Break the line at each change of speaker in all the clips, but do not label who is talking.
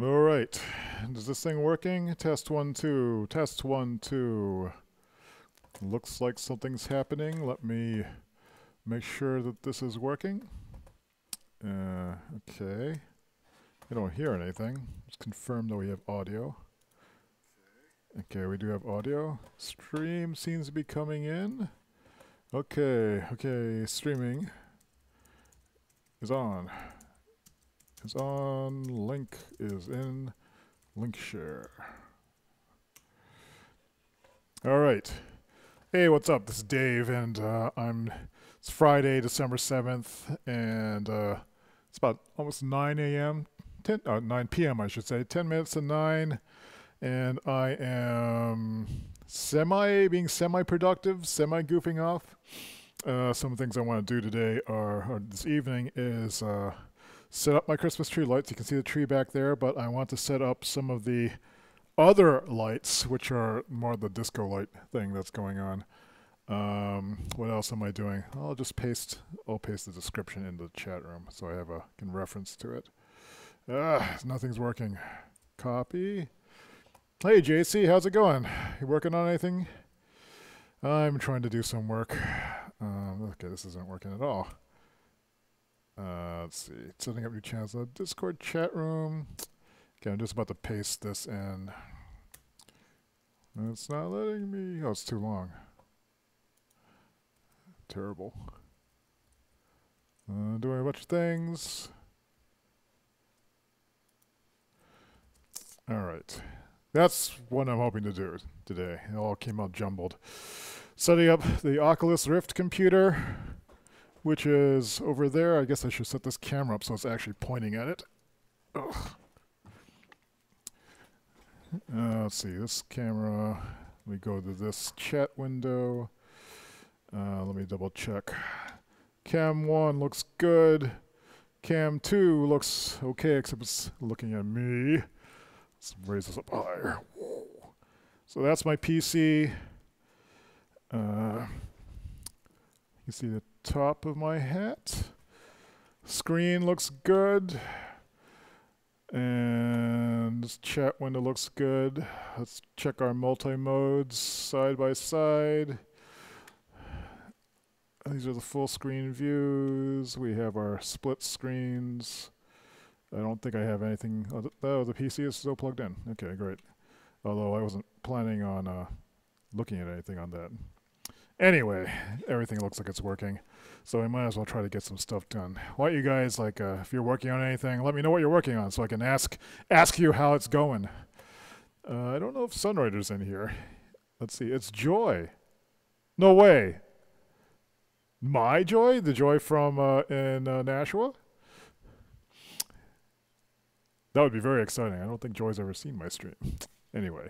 All right. Is this thing working? Test 1, 2. Test 1, 2. Looks like something's happening. Let me make sure that this is working. Okay. I don't hear anything. Just confirm that we have audio. Okay, we do have audio. Stream seems to be coming in. Okay, streaming is on. Is on. Link is in. Link share. All right. Hey, what's up? This is Dave, and it's Friday, December 7th, and it's about almost 9 a.m. 9 p.m. I should say. 10 minutes to 9, and I am being semi-productive, semi-goofing off. Some things I want to do today or this evening is set up my Christmas tree lights. You can see the tree back there, but I want to set up some of the other lights, which are more the disco light thing that's going on. What else am I doing? I'll paste the description in the chat room so I can reference to it. Nothing's working. Copy. Hey JC, how's it going? You working on anything? I'm trying to do some work. Okay, this isn't working at all. Let's see. Setting up new channels in the Discord chat room. Okay, I'm just about to paste this in. It's not letting me. Oh, it's too long. Terrible. Doing a bunch of things. All right. That's what I'm hoping to do today. It all came out jumbled. Setting up the Oculus Rift computer, which is over there. I guess I should set this camera up so it's actually pointing at it. Ugh. Let's see, this camera. Let me go to this chat window. Let me double check. Cam 1 looks good. Cam 2 looks okay, except it's looking at me. Let's raise this up higher. Whoa. So that's my PC. You can see the top of my hat. Screen looks good. And this chat window looks good. Let's check our multi-modes side by side. These are the full screen views. We have our split screens. I don't think I have anything. Oh, the PC is still plugged in. Okay, great. Although I wasn't planning on looking at anything on that. Anyway, everything looks like it's working. So I might as well try to get some stuff done. Why don't you guys, if you're working on anything, let me know what you're working on so I can ask you how it's going. I don't know if Sunrider's in here. Let's see. It's Joy. No way. My Joy? The Joy from in Nashua? That would be very exciting. I don't think Joy's ever seen my stream. Anyway.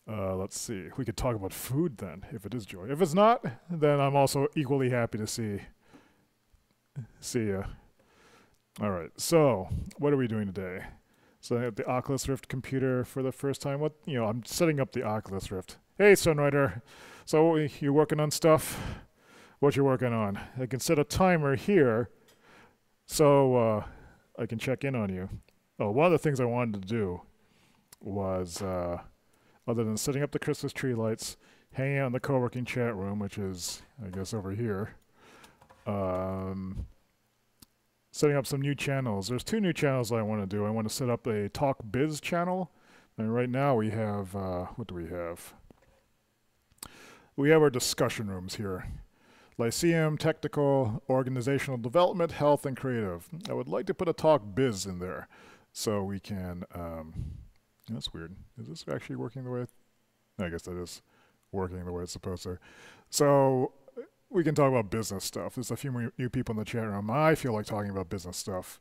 Let's see. We could talk about food then, if it is Joy. If it's not, then I'm also equally happy to see ya. All right. So, what are we doing today? So, I have the Oculus Rift computer for the first time. I'm setting up the Oculus Rift. Hey, Sunrider. So, you working on stuff? What you working on? I can set a timer here, so I can check in on you. Oh, one of the things I wanted to do was. Other than setting up the Christmas tree lights, hanging out in the Coworking chat room, which is, I guess, over here. Setting up some new channels. There's 2 new channels that I want to do. I want to set up a Talk Biz channel. And right now we have, what do we have? We have our discussion rooms here. Lyceum, Technical, Organizational Development, Health, and Creative. I would like to put a Talk Biz in there so we can... that's weird. Is this actually working the way... I guess that is working the way it's supposed to. So, we can talk about business stuff. There's a few new people in the chat room. I feel like talking about business stuff.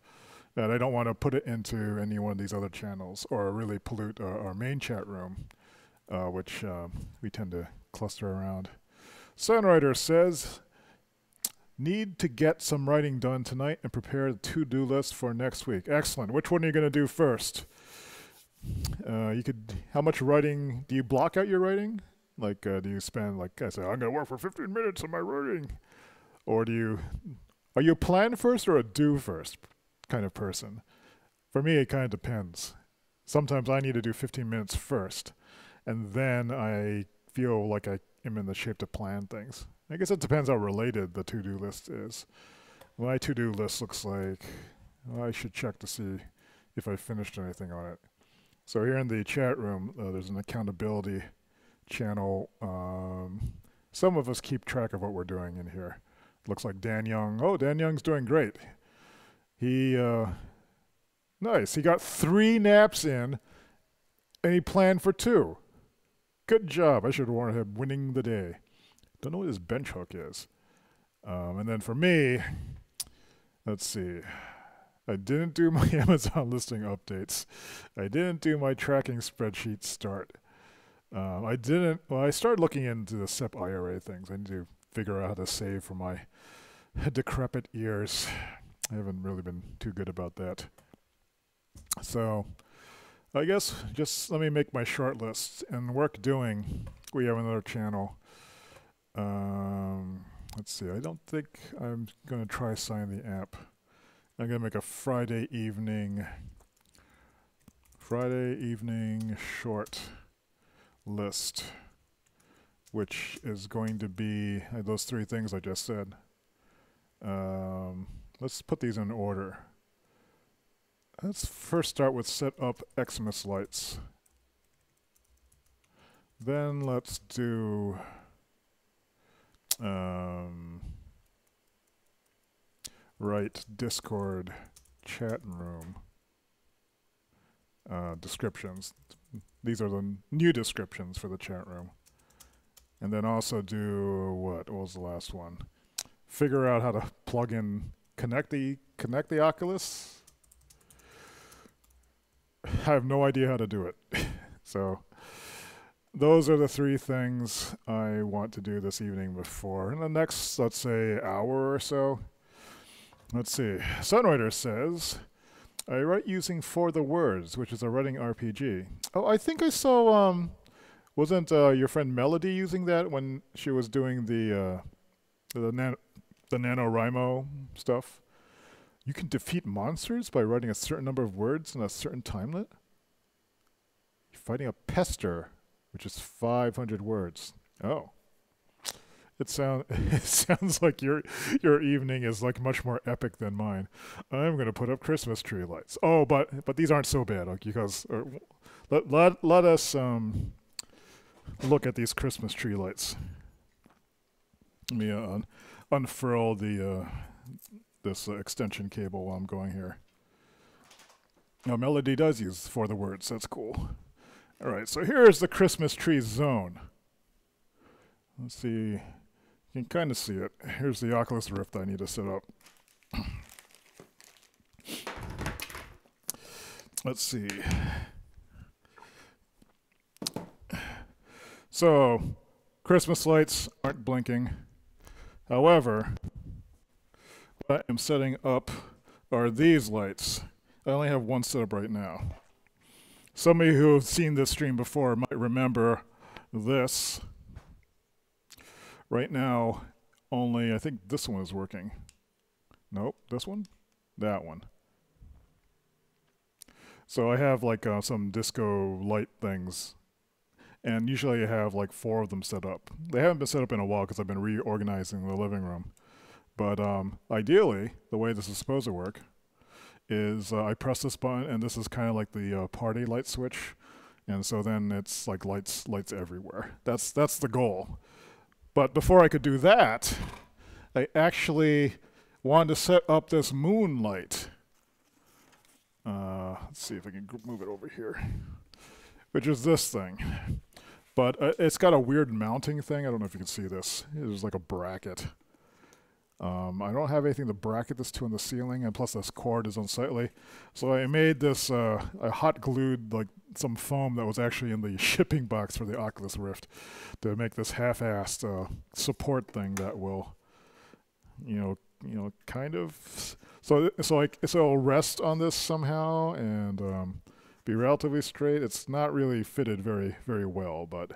And I don't want to put it into any one of these other channels or really pollute our main chat room, which we tend to cluster around. Sunrider says, need to get some writing done tonight and prepare the to-do list for next week. Excellent. Which one are you going to do first? How much writing, do you block out your writing? Do you spend, I say, I'm going to work for 15 minutes on my writing? Or are you a plan first or a do first kind of person? For me, it kind of depends. sometimes I need to do 15 minutes first, and then I feel like I am in the shape to plan things. I guess it depends how related the to-do list is. My to-do list looks like, well, I should check to see if I finished anything on it. So here in the chat room, there's an accountability channel. Some of us keep track of what we're doing in here. Looks like Dan Young. Oh, Dan Young's doing great. He, nice. He got 3 naps in, and he planned for 2. Good job. I should warn him winning the day. Don't know what his bench hook is. And then for me, let's see. I didn't do my Amazon listing updates. I didn't do my tracking spreadsheet start. I didn't, well, I started looking into the SEP IRA things. I need to figure out how to save for my decrepit ears. I haven't really been too good about that. So, I guess just let me make my short list. And work doing, we have another channel. Let's see, I don't think I'm going to try sign the app. I'm going to make a Friday evening short list, which is going to be those 3 things I just said. Let's put these in order. Let's first start with set up xmas lights. Then let's do write Discord chat room descriptions. These are the new descriptions for the chat room. And then also do what was the last one? Figure out how to plug in, connect the Oculus. I have no idea how to do it. So those are the 3 things I want to do this evening before. In the next, let's say, hour or so. Let's see. Sunrider says, I write using For the Words, which is a writing RPG. Oh, I think I saw, wasn't your friend Melody using that when she was doing the NaNoWriMo stuff? You can defeat monsters by writing a certain number of words in a certain time limit? You're fighting a pester, which is 500 words. Oh. It sounds like your evening is like much more epic than mine. I'm going to put up Christmas tree lights. Oh, but these aren't so bad, because let us look at these Christmas tree lights. Let me unfurl the this extension cable while I'm going here. Now Melody does use For the Words. That's cool. All right, so here's the Christmas tree zone. Let's see. You can kind of see it. Here's the Oculus Rift I need to set up. Let's see. So, Christmas lights aren't blinking. However, what I'm setting up are these lights. I only have one set up right now. Some of you who have seen this stream before might remember this. Right now, only I think this one is working. Nope, this one? That one. So I have like some disco light things. And usually I have like 4 of them set up. They haven't been set up in a while because I've been reorganizing the living room. But ideally, the way this is supposed to work is I press this button, and this is kind of like the party light switch. And so then it's like lights everywhere. That's the goal. But before I could do that, I actually wanted to set up this moonlight. Let's see if I can move it over here. Which is this thing. But it's got a weird mounting thing. I don't know if you can see this. There's like a bracket. I don't have anything to bracket this to in the ceiling, and plus this cord is unsightly. So I made this, I hot glued like some foam that was actually in the shipping box for the Oculus Rift to make this half-assed support thing that will, you know, kind of, so it'll rest on this somehow and be relatively straight. It's not really fitted very, very well, but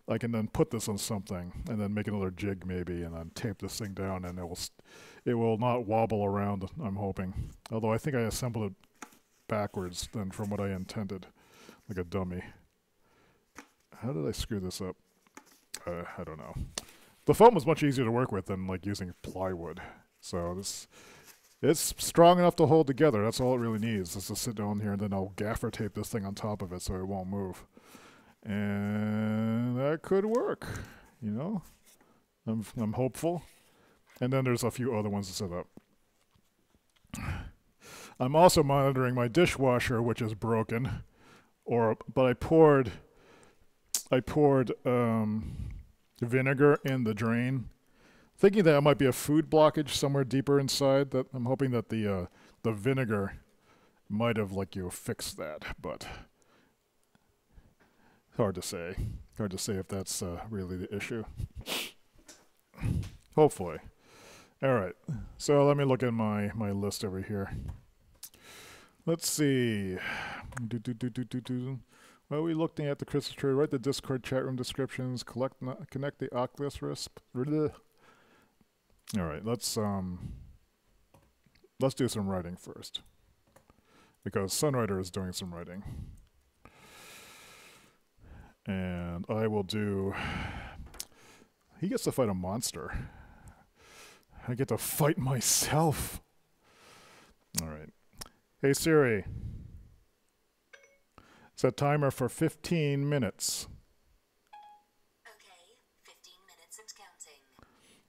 I can then put this on something and then make another jig maybe and then tape this thing down, and it will not wobble around, I'm hoping. Although I think I assembled it backwards then from what I intended. like a dummy. How did I screw this up? I don't know. The foam was much easier to work with than like using plywood. So this, it's strong enough to hold together. That's all it really needs, is to sit down here, and then I'll gaffer tape this thing on top of it so it won't move. And that could work, you know? I'm hopeful. And then there's a few other ones to set up. I'm also monitoring my dishwasher, which is broken. But I poured vinegar in the drain, thinking that it might be a food blockage somewhere deeper inside. That I'm hoping that the vinegar might have fixed that, but hard to say. Hard to say if that's really the issue. Hopefully. All right. So let me look at my list over here. Let's see. Well, we looking at the Christmas tree. Write the Discord chatroom descriptions. Connect the oculus wrist. All right. Let's do some writing first, because Sunrider is doing some writing, and I will do. He gets to fight a monster. I get to fight myself. All right. Hey Siri. Set timer for 15 minutes.
Okay, 15 minutes and counting.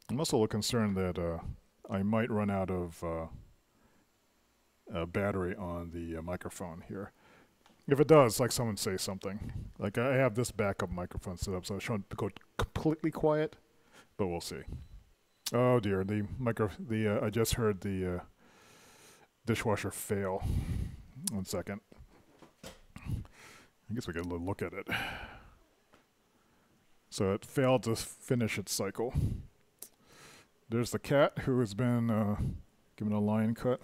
I'm also a little concerned that I might run out of battery on the microphone here. If it does, like, someone say something. Like, I have this backup microphone set up, so I shouldn't go completely quiet, but we'll see. Oh dear, I just heard the dishwasher fail. 1 second. I guess we get a little look at it. So it failed to finish its cycle. There's the cat who has been given a line cut.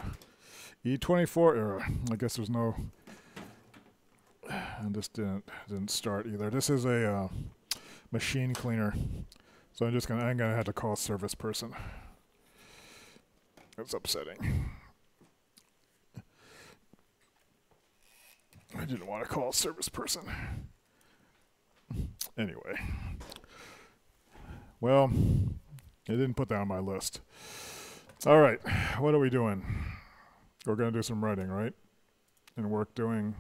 E24 error. I guess there's no. And this didn't start either. This is a machine cleaner, so I'm gonna have to call a service person. That's upsetting. I didn't want to call a service person. Anyway. Well, I didn't put that on my list. All right, what are we doing? We're going to do some writing, right? And work doing...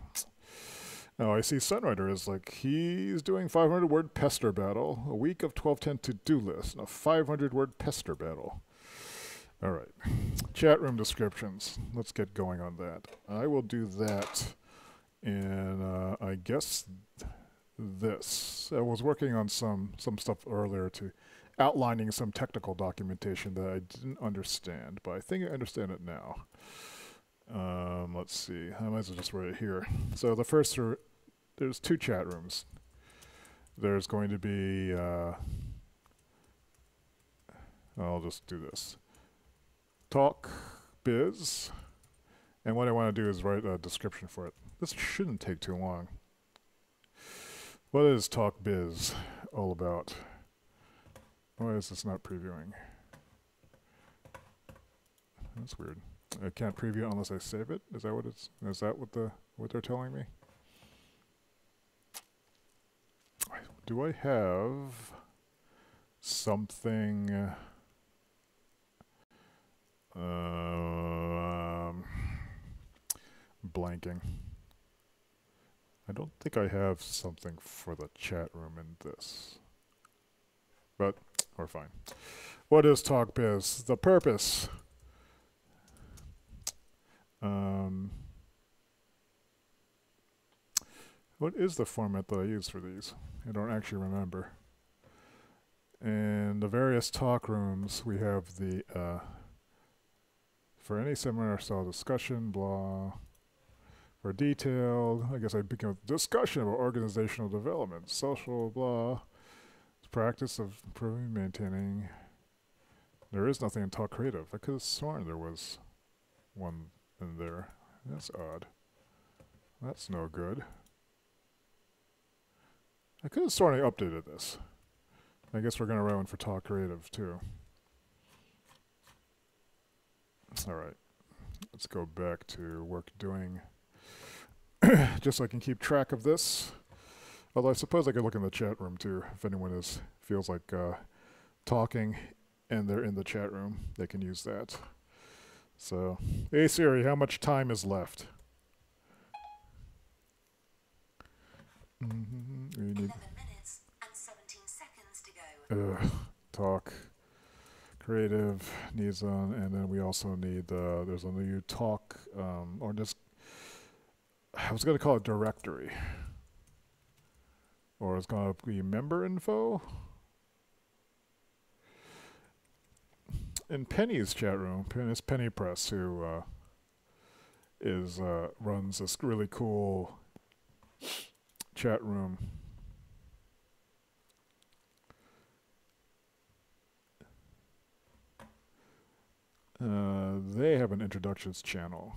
Oh, I see Sunrider is he's doing 500-word pester battle, a week of 1210 to-do list, and a 500-word pester battle. All right. Chatroom descriptions. Let's get going on that. I will do that. And I guess this. I was working on some stuff earlier outlining some technical documentation that I didn't understand, but I think I understand it now. Let's see. I might as well just write it here. So the first there's 2 chat rooms. There's going to be I'll just do this. Talk biz. And what I want to do is write a description for it. This shouldn't take too long. What is Talk Biz all about? Why is this not previewing? That's weird. I can't preview unless I save it? Is that what it's? Is that what they're telling me? Do I have something? Blanking. I don't think I have something for the chat room in this. But we're fine. What is Talk Biz? The purpose. What is the format that I use for these? I don't actually remember. And the various talk rooms, we have the for any seminar style discussion, blah. For detailed, I guess I begin with discussion about organizational development, social, blah. Practice of improving, maintaining. There is nothing in Talk Creative. I could have sworn there was one in there. That's odd. That's no good. I could have sworn I updated this. I guess we're going to write one for Talk Creative too. Alright. Let's go back to work doing. just so I can keep track of this. Although I suppose I could look in the chat room too, if anyone feels like talking and they're in the chat room, they can use that. So, hey Siri, how much time is left? We
11 minutes and 17 seconds to go.
Talk. Creative needs on, and then we also need there's a new talk, or just, I was going to call it directory. Or it's going to be member info. In Penny's chat room, it's Penny Press, who runs this really cool chat room. They have an introductions channel,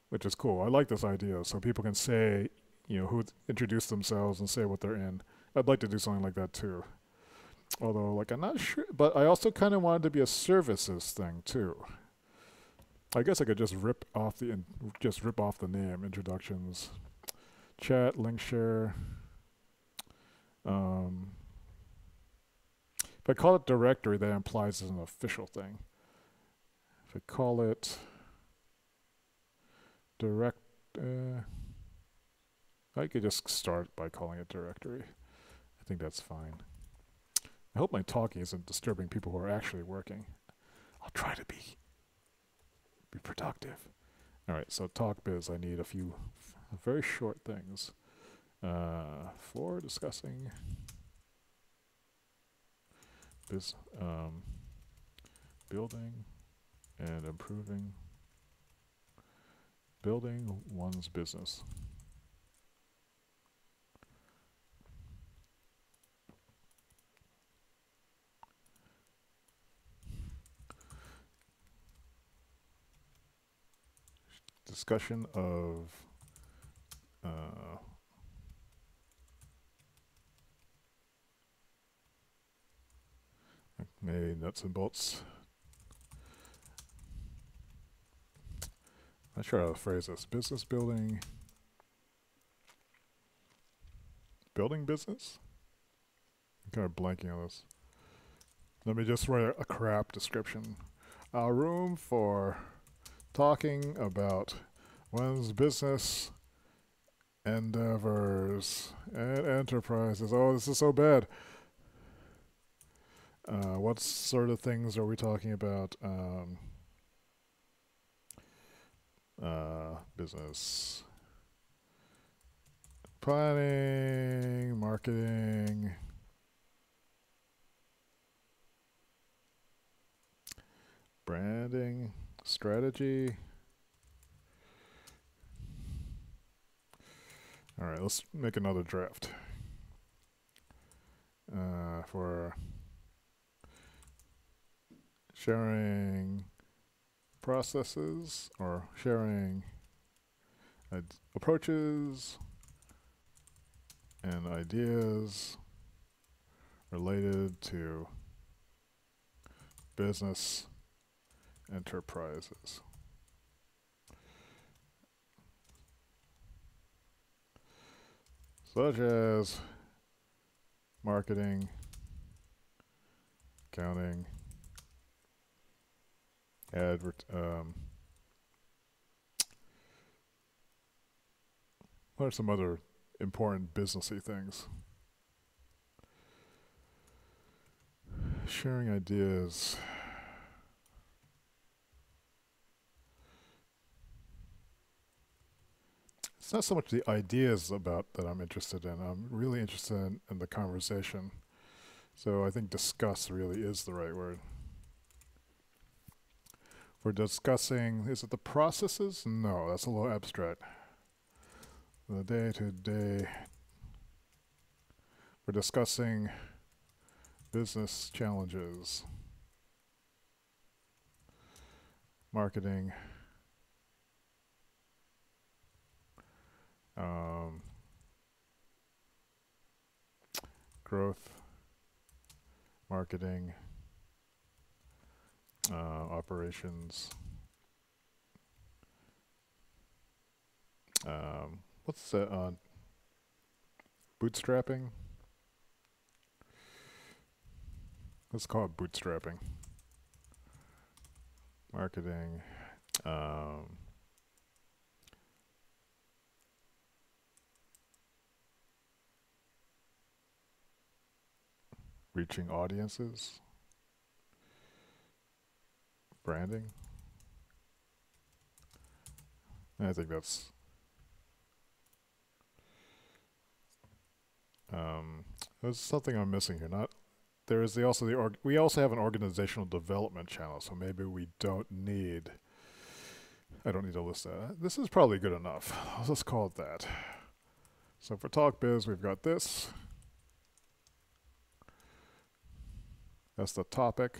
which is cool. I like this idea, so people can say, who introduce themselves and say what they're in. I'd like to do something like that too. Although, like, I'm not sure, but I also kind of wanted to be a services thing too. I guess I could just rip off the name, introductions, chat, link share. If I call it directory, that implies it's an official thing. If I call it direct, I could just start by calling it directory. I think that's fine. I hope my talking isn't disturbing people who are actually working. I'll try to be productive. All right, so talk biz, I need a few very short things for discussing building and improving building one's business. Discussion of maybe nuts and bolts. Not sure how to phrase this. Business building. Building business? I'm kind of blanking on this. Let me just write a crap description. A room for talking about one's business endeavors and enterprises. Oh, this is so bad. What sort of things are we talking about? Business planning, marketing, branding, strategy. All right, let's make another draft for sharing processes or sharing approaches and ideas related to business enterprises. Such as marketing, accounting, what are some other important businessy things? Sharing ideas. It's not so much the ideas about that I'm interested in. I'm really interested in the conversation. So I think discuss really is the right word. We're discussing, is it the processes? No, that's a little abstract. The day-to-day. We're discussing business challenges, marketing, growth, marketing, operations, what's that on? Bootstrapping? Let's call it bootstrapping. Marketing. Reaching audiences. Branding. I think that's there's something I'm missing here. Not there is we also have an organizational development channel, so maybe we don't need. I don't need to list that. This is probably good enough. Let's call it that. So for Talk Biz, we've got this. That's the topic.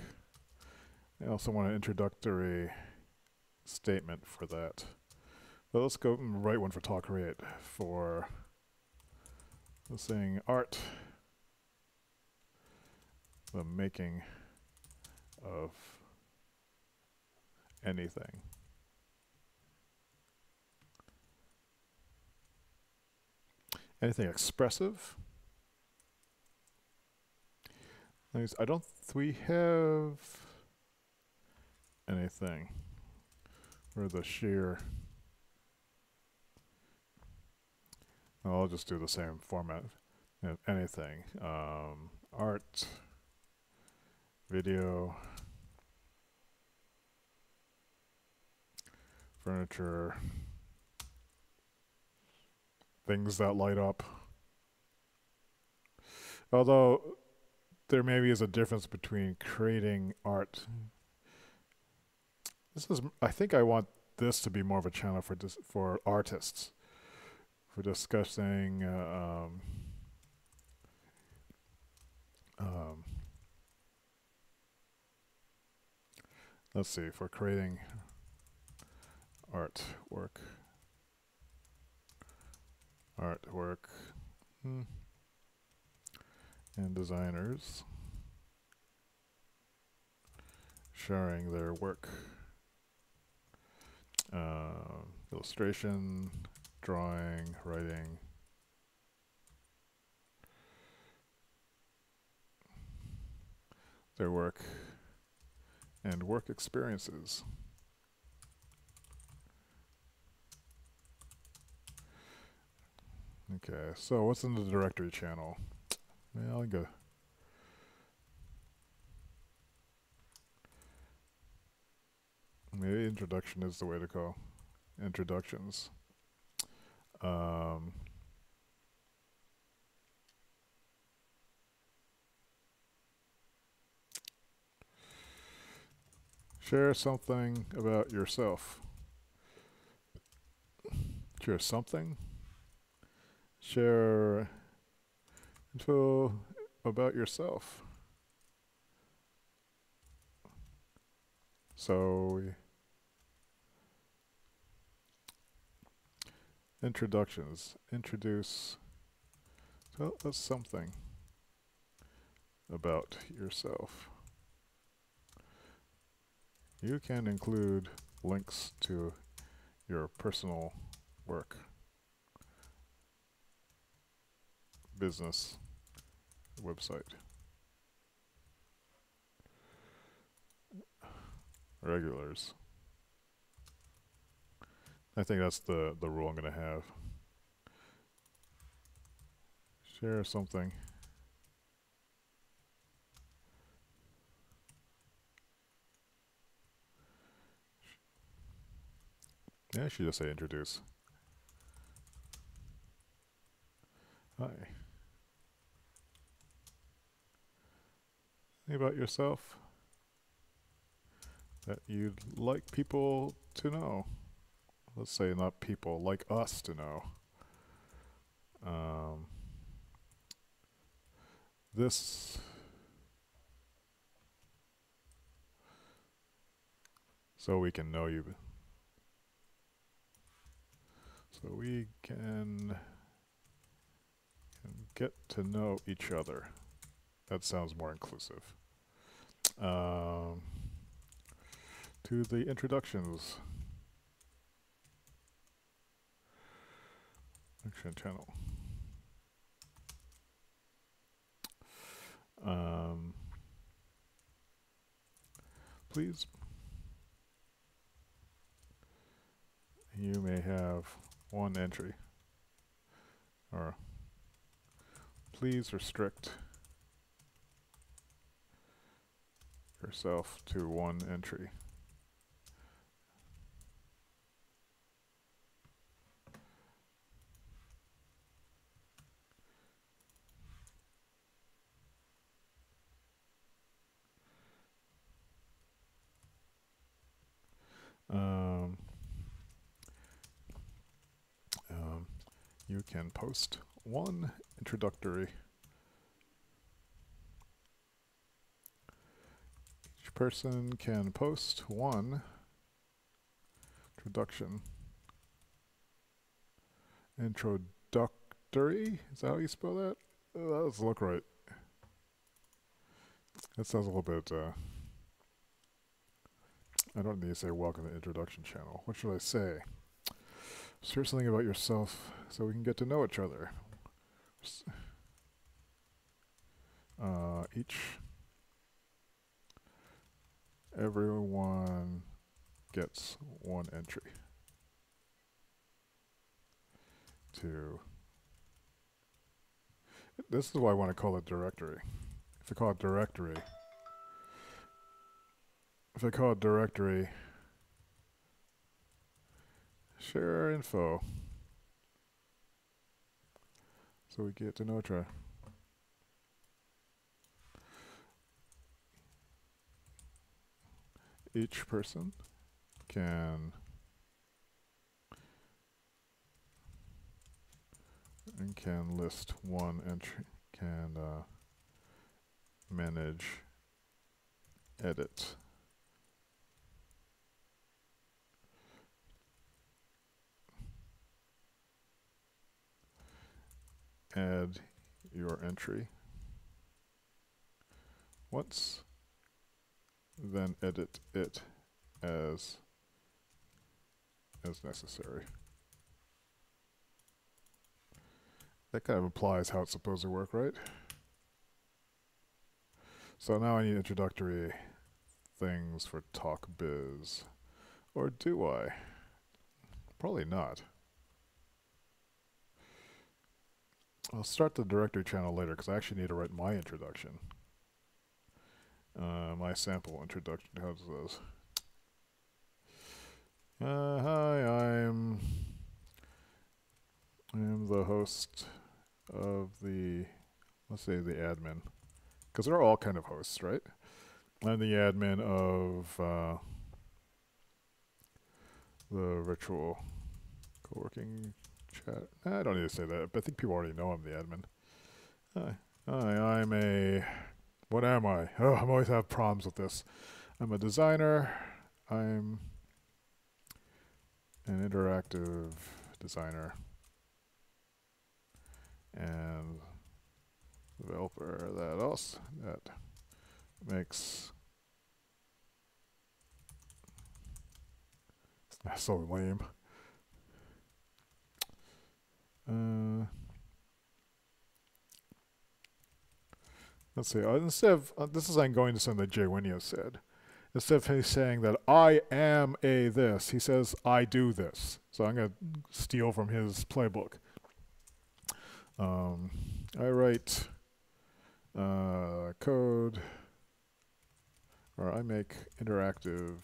I also want an introductory statement for that. But let's go and write one for Talk Create for the saying art, the making of anything. Anything expressive. I don't. We have anything for the sheer. I'll just do the same format. Anything. Art, video, furniture, things that light up. Although there maybe is a difference between creating art. I think I want this to be more of a channel for artists, for discussing let's see, for creating artwork, and designers sharing their work, illustration, drawing, writing, their work, and work experiences. Okay, so what's in the directory channel? Well, I'll go. Maybe introduction is the way to go. Introductions. Share something about yourself. Share something. Share info about yourself. So, introductions. Introduce. Tell us something about yourself. You can include links to your personal work, business, website, regulars. I think that's the rule I'm going to have. Share something. Yeah, I should just say introduce. Hi. Think about yourself that you'd like people to know. Let's say not people, like us to know. This so we can know you. So we can get to know each other. That sounds more inclusive. To the introductions. Action channel. Please, you may have one entry. Or please restrict yourself to one entry. You can post one introductory. Each person can post one introductory. Is that how you spell that? That doesn't look right. That sounds a little bit, I don't need to say welcome to introduction channel. What should I say? Share something about yourself so we can get to know each other. Everyone gets one entry to. This is why I want to call it directory. If I call it directory, share info. So we get to know each other. Each person can list one entry, can manage, edit, add your entry once, then edit it as necessary. That kind of implies how it's supposed to work, right? So now I need introductory things for Talk Biz. Or do I? Probably not. I'll start the directory channel later because I actually need to write my introduction. My sample introduction. How does this? Hi, I'm the host of the, let's say the admin, because they're all kind of hosts, right? I'm the admin of the virtual co-working chat. I don't need to say that, but I think people already know I'm the admin. Hi, I'm a, what am I? Oh, I always have problems with this. I'm a designer. I'm an interactive designer and developer that makes, that's so lame. Let's see, instead of, this is I'm going to something that Jay Winio said. Instead of him saying that I am a this, he says I do this. So I'm going to steal from his playbook. I write code, or I make interactive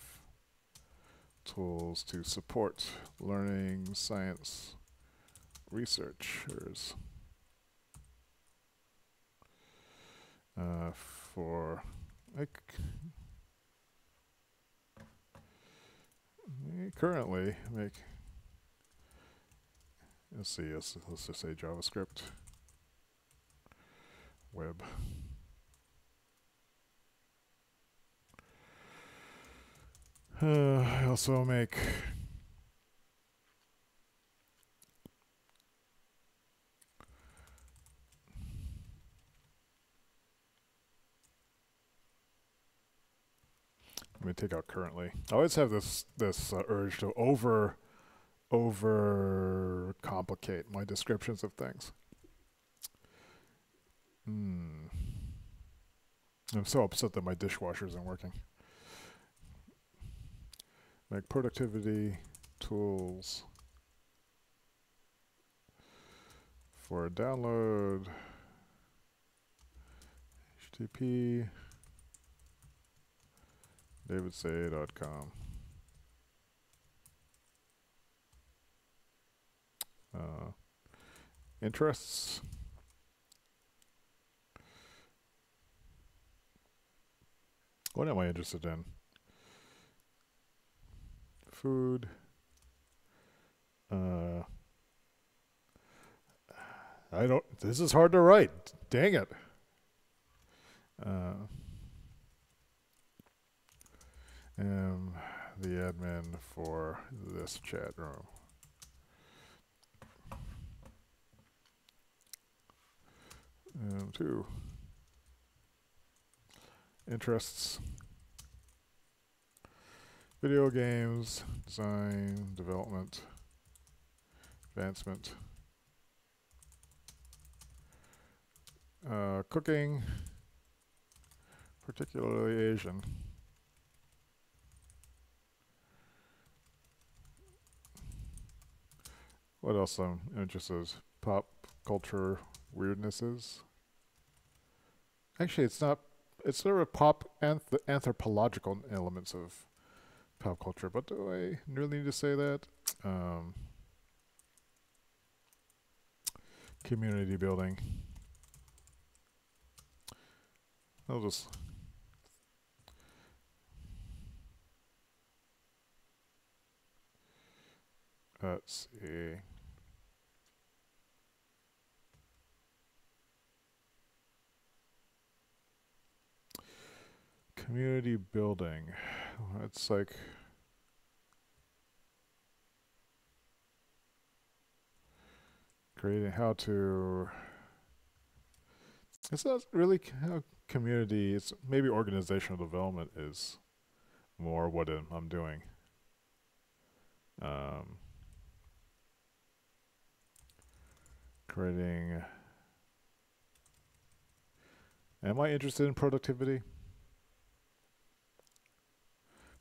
tools to support learning science researchers for currently make, let's see, let's just say JavaScript web. I also make let me take out currently. I always have this urge to over complicate my descriptions of things. I'm so upset that my dishwasher isn't working. Make productivity tools for download. HTTP davidsay.com. Interests. What am I interested in? Food. I don't. This is hard to write. Dang it. Am the admin for this chat room. Two. Interests. Video games, design, development, advancement, cooking, particularly Asian. What else I'm interested in? Pop culture weirdnesses. Actually, it's not. It's sort of pop anthropological elements of pop culture, but do I really need to say that? Community building. I'll just let's see. Community building. It's like creating how to. It's not really how community. It's maybe organizational development is more what I'm doing. Creating. Am I interested in productivity?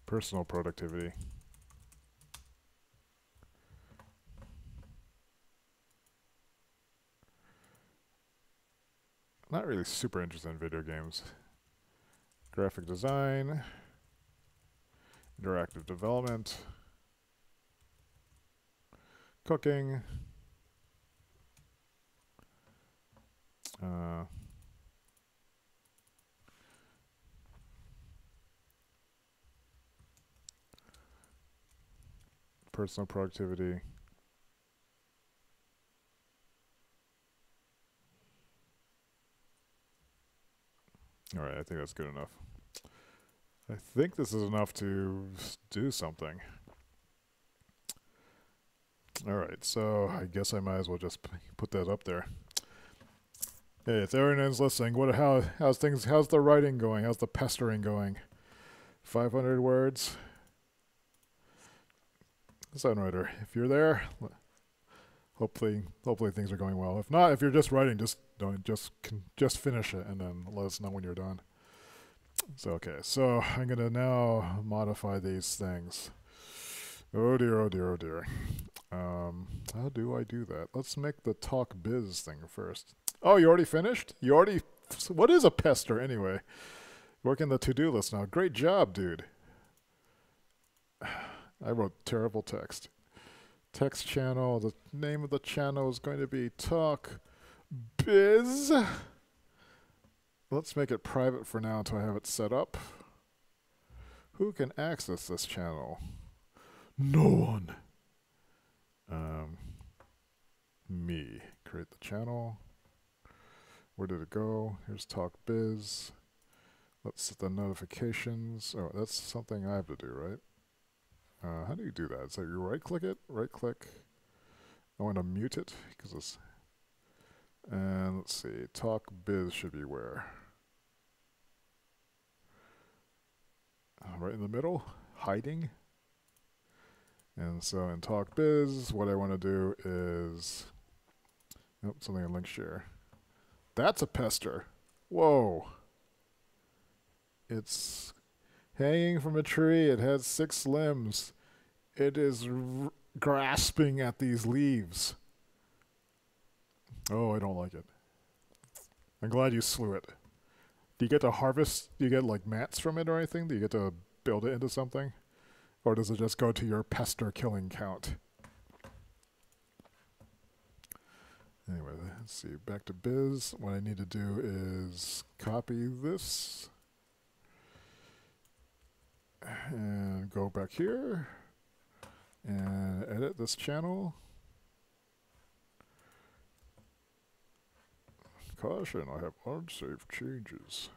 Personal productivity. Not really super interested in video games. Graphic design. Interactive development. Cooking. Personal productivity. All right, I think that's good enough. I think this is enough to do something. All right, so I guess I might as well just put that up there. Hey, if everyone's listening, how's things? How's the writing going? How's the pestering going? 500 words. Soundwriter, if you're there, hopefully things are going well. If not, if you're just writing, just finish it and then let us know when you're done. So okay, so I'm gonna now modify these things. Oh dear, oh dear, oh dear. How do I do that? Let's make the talk biz thing first. Oh, you already finished? What is a pester anyway? Working the to-do list now. Great job, dude. I wrote terrible text. Text channel. The name of the channel is going to be Talk Biz. Let's make it private for now until I have it set up. Who can access this channel? No one. Me. Create the channel. Where did it go? Here's Talk Biz. Let's set the notifications. Oh, that's something I have to do, right? How do you do that? So you right-click it, right-click. I want to mute it because it's. And let's see, Talk Biz should be where? Right in the middle, hiding. And so in Talk Biz, what I want to do is, oh, something in link share. That's a pester. Whoa. It's hanging from a tree. It has 6 limbs. It is grasping at these leaves. Oh, I don't like it. I'm glad you slew it. Do you get to harvest? Do you get like mats from it or anything? Do you get to build it into something? Or does it just go to your pester killing count? Anyway, let's see. Back to biz. What I need to do is copy this and go back here and edit this channel. Caution, I have unsafe changes.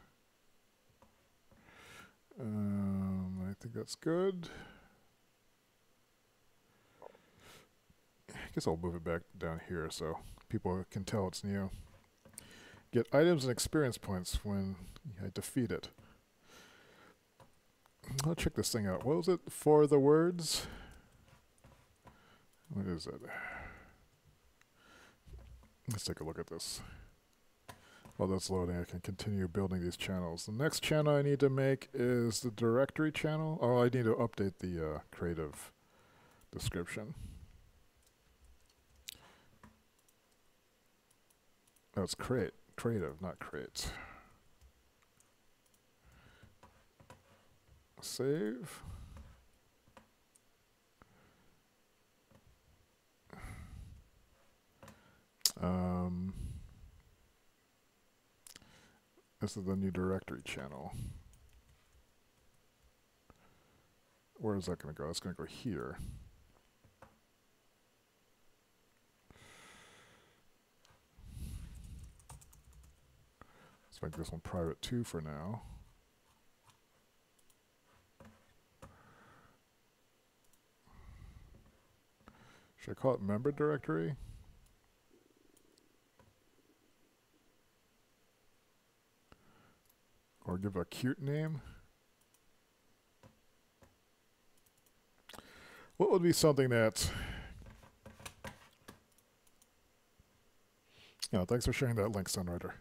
I think that's good. I guess I'll move it back down here so people can tell it's new. Get items and experience points when I defeat it. I'll check this thing out. What was it? For the words? What is it? Let's take a look at this. While that's loading, I can continue building these channels. The next channel I need to make is the directory channel. Oh, I need to update the creative description. Oh, it's creative, not create. Save. This is the new directory channel. Where is that going to go? It's going to go here. Let's make this one private too for now. Should I call it member directory? Or give a cute name? What would be something that... Oh, thanks for sharing that link, Sunrider.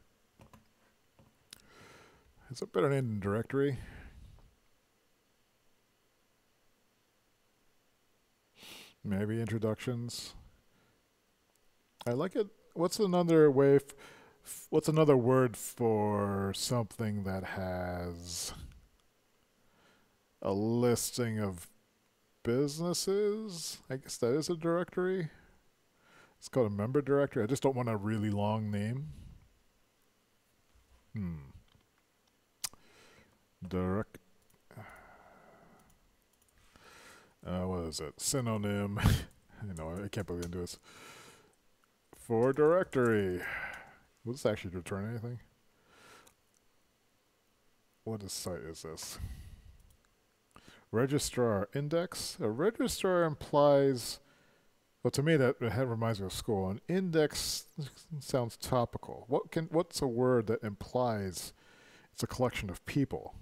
Is it better named than directory? Maybe introductions. I like it. What's another way? What's another word for something that has a listing of businesses? I guess that is a directory. It's called a member directory. I just don't want a really long name. What is it? Synonym. I can't believe I do this. For directory. Will this actually return anything? What site is this? Registrar index. A registrar implies, well, to me that reminds me of school. An index sounds topical. What's a word that implies it's a collection of people?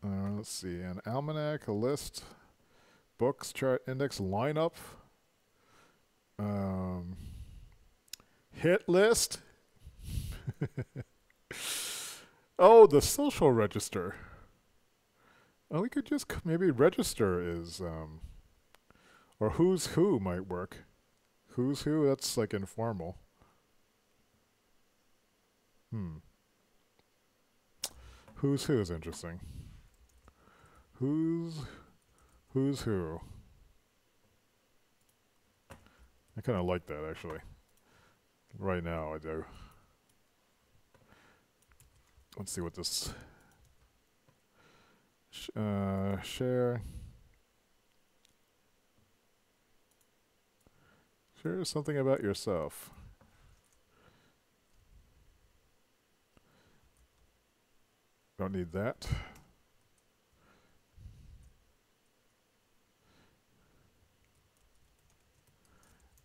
Let's see. An almanac, a list, books, chart, index, lineup. Hit list. Oh, the social register. Oh, we could just maybe register is, or who's who might work. Who's who? That's like informal. Who's who is interesting. Who's who? I kind of like that actually. Right now I do. Let's see what this share something about yourself. Don't need that.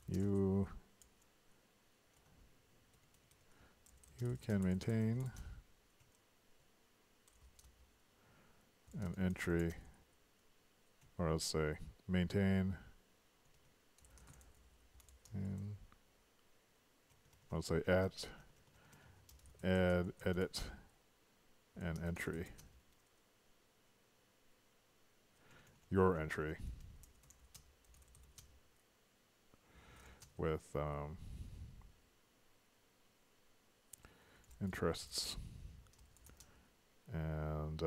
You can maintain an entry or let's say maintain, and let's say add, edit, and entry. Your entry with interests and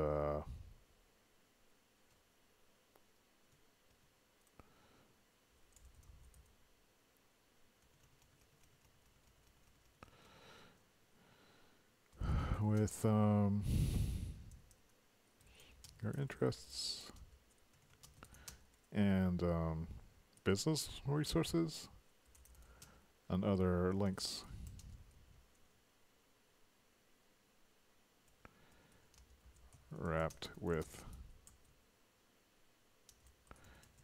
with your interests and business resources and other links. Wrapped with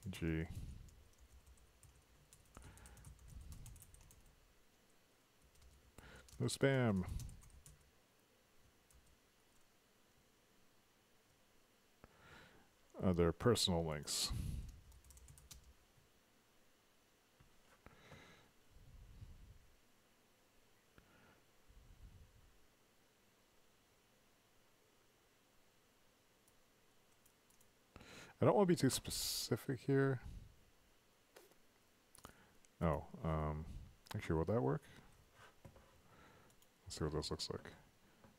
G. No spam. Other personal links. I don't want to be too specific here. Oh, actually, will that work? Let's see what this looks like.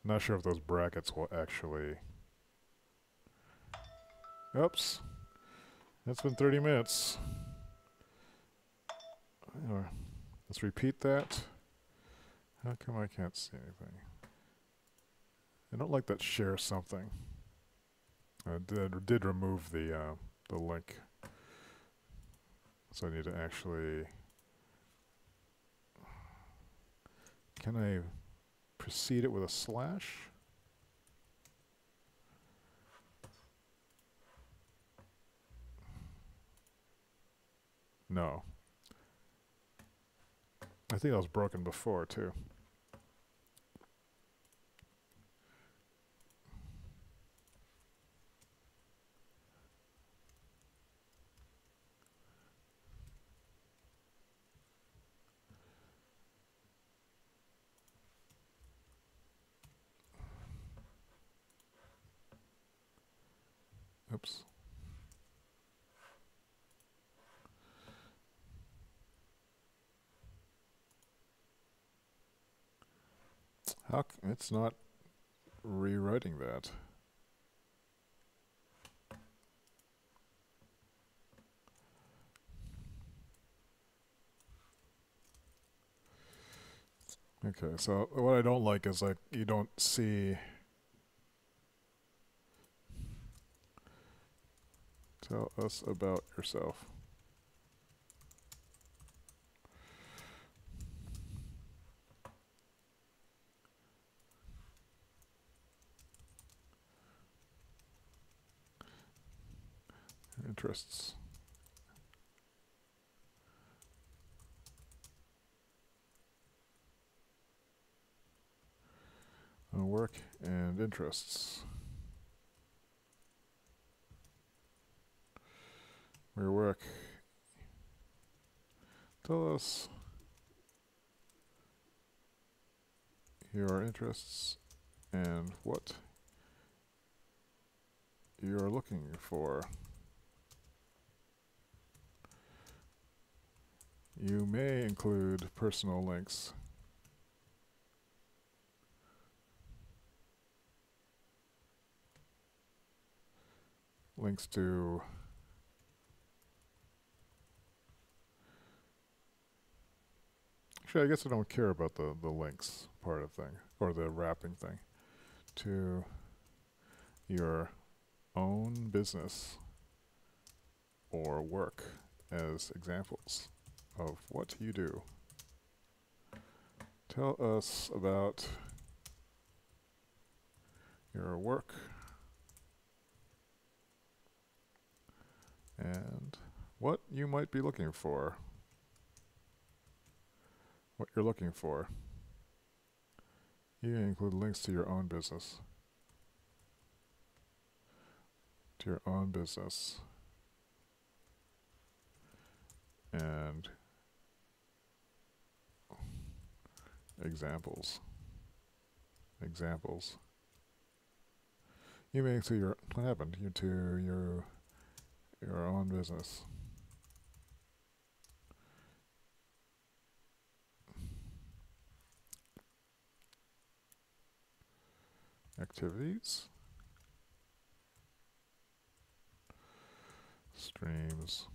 I'm not sure if those brackets will actually... Oops. That's been 30 minutes. Let's repeat that. How come I can't see anything? I don't like that share something. I did remove the link. So I need to actually... Can I precede it with a slash? No. I think that was broken before, too. Oops. It's not rewriting that. Okay, so what I don't like is like you don't see... Tell us about yourself. Interests. Work and interests. Your work. Tell us your interests and what you're looking for. You may include personal links. Links to actually, I guess I don't care about the links part of thing, or the wrapping thing, to your own business or work as examples of what you do. Tell us about your work and what you might be looking for. What you're looking for. You can include links to your own business. To your own business. and examples. You may see what happened to your own business. Activities, streams,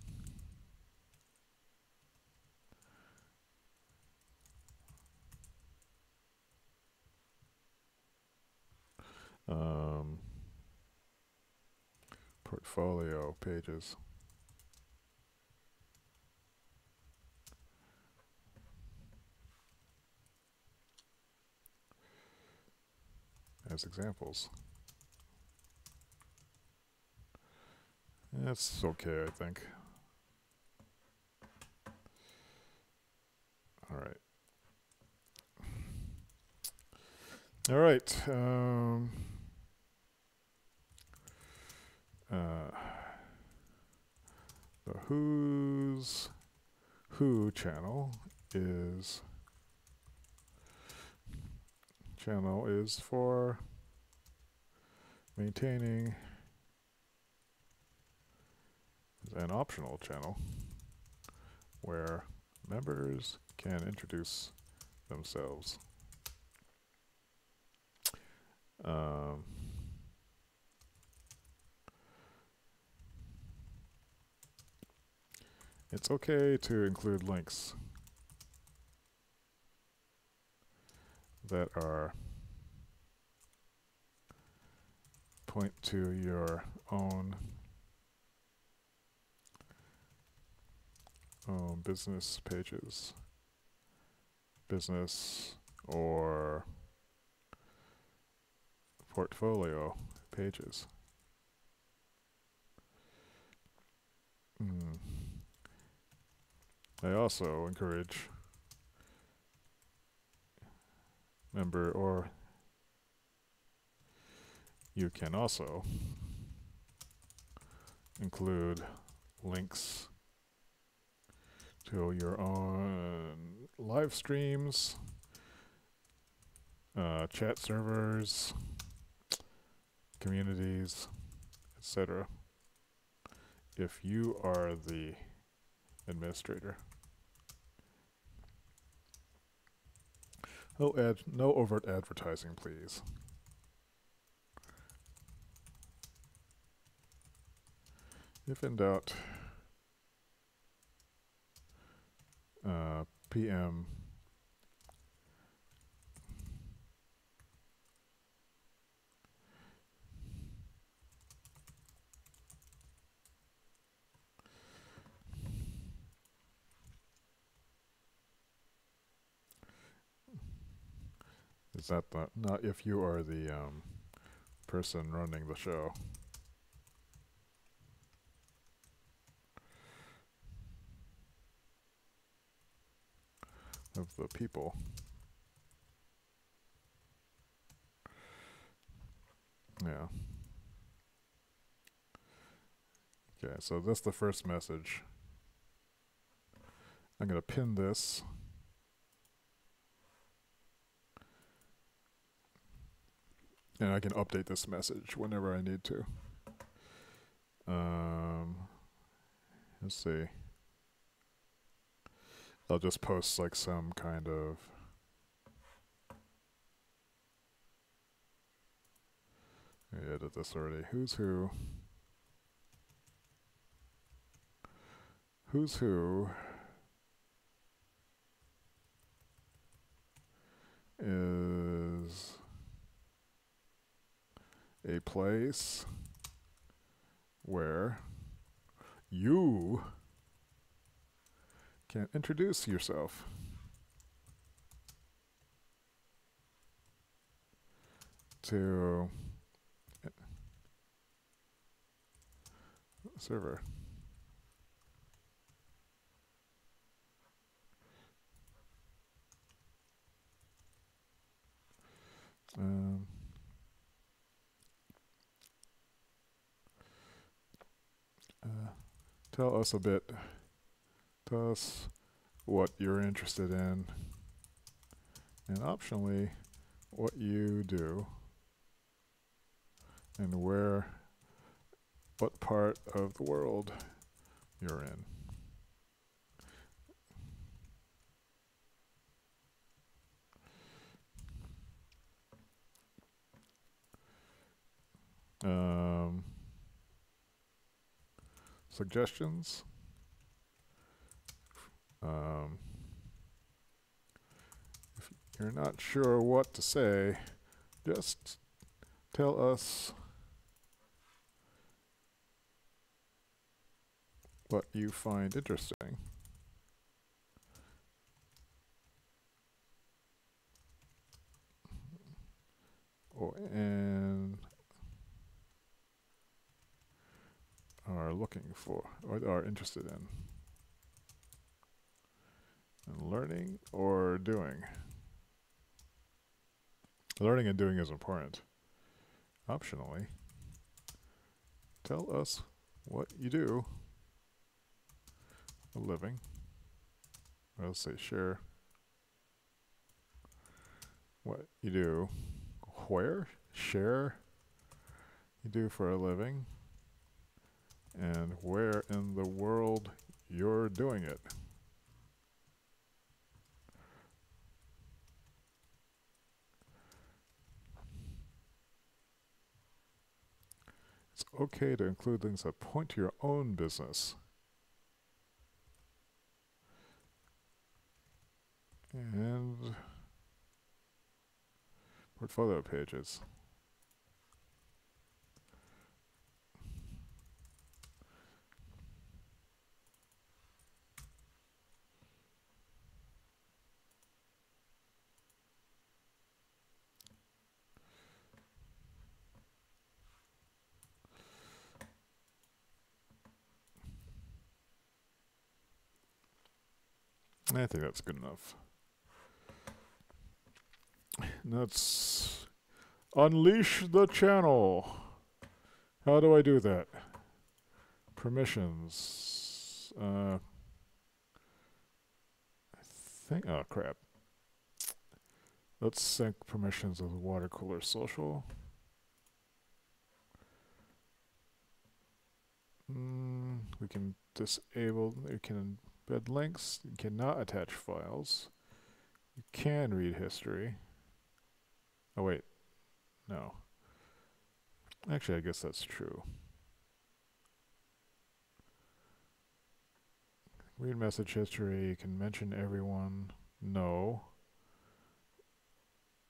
portfolio pages. As examples. That's okay, I think. All right. All right. The Who's Who channel is for maintaining an optional channel where members can introduce themselves. It's okay to include links that are point to your own business pages, business or portfolio pages. I also encourage or you can also include links to your own live streams, chat servers, communities, etc. if you are the administrator. No overt advertising, please. If in doubt, PM is that not if you are the person running the show. Of the people. Yeah. Okay, so that's the first message. I'm going to pin this. And I can update this message whenever I need to. Let's see. I'll just post like some kind of I edit this already. Who's who is a place where you can introduce yourself. To server. Tell Tell us what you're interested in, and optionally, what you do, and what part of the world you're in. Suggestions. If you're not sure what to say, just tell us what you find interesting. And are looking for, or are interested in. And learning or doing. Learning and doing is important. Optionally, tell us what you do for a living. I'll say share what you do. Where? Share you do for a living. And where in the world you're doing it. It's okay to include things that point to your own business. And portfolio pages. I think that's good enough. Let's unleash the channel. How do I do that? Permissions. I think, oh crap. Let's sync permissions with water cooler social. We can disable, we can embed links, you cannot attach files. You can read history. Oh wait, no. Actually, I guess that's true. Read message history, you can mention everyone, no.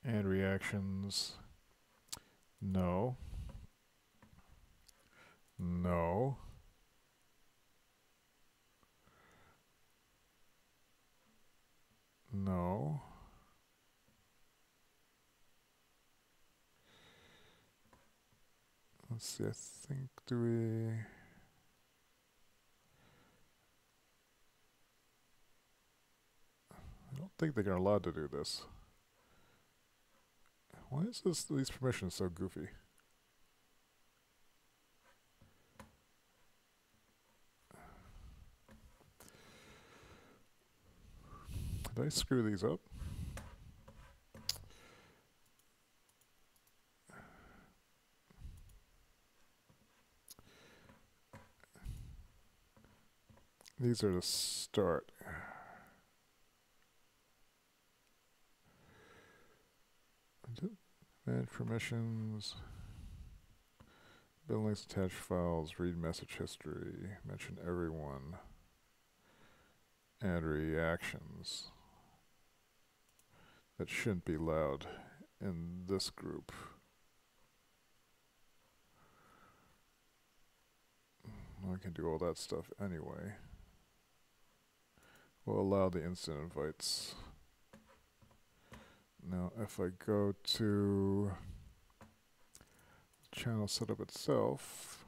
And reactions, no. No. No. Let's see, I think, do we... I don't think they're allowed to do this. Why is these permissions so goofy? Did I screw these up? These are to start. Manage permissions. Build links, attach files, read message history, mention everyone, add reactions. That shouldn't be allowed in this group. I can do all that stuff anyway. We'll allow the instant invites. Now if I go to channel setup itself,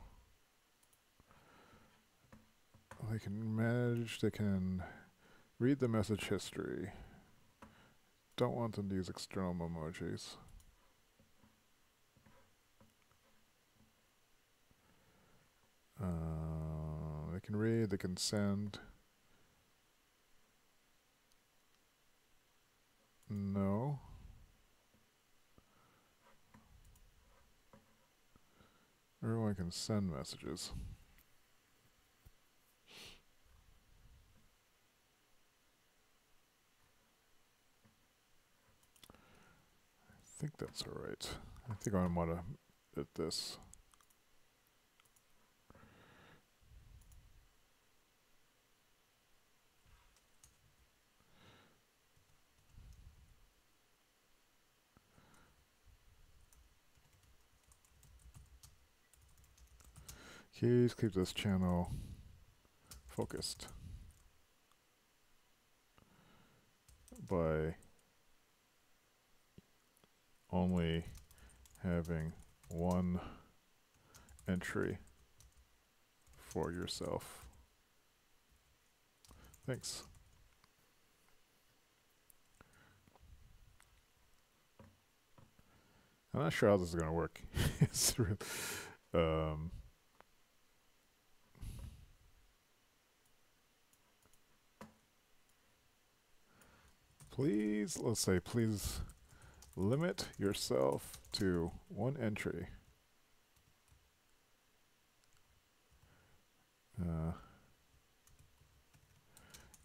they can manage, they can read the message history. Don't want them to use external emojis. They can read, they can send. No. Everyone can send messages. I think that's alright. I think I want to hit this. Please keep this channel focused by only having one entry for yourself. Thanks. I'm not sure how this is going to work. It's really, please, let's say, please limit yourself to one entry.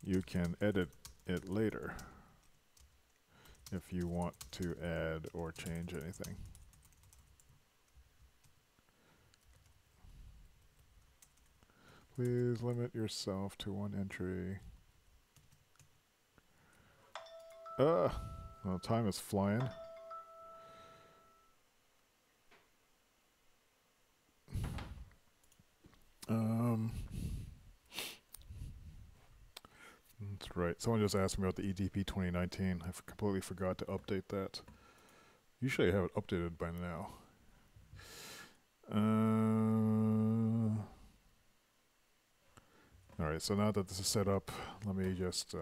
You can edit it later if you want to add or change anything. Please limit yourself to one entry. Well, time is flying. That's right. Someone just asked me about the EDP 2019. I completely forgot to update that. Usually I have it updated by now. Alright, so now that this is set up, let me just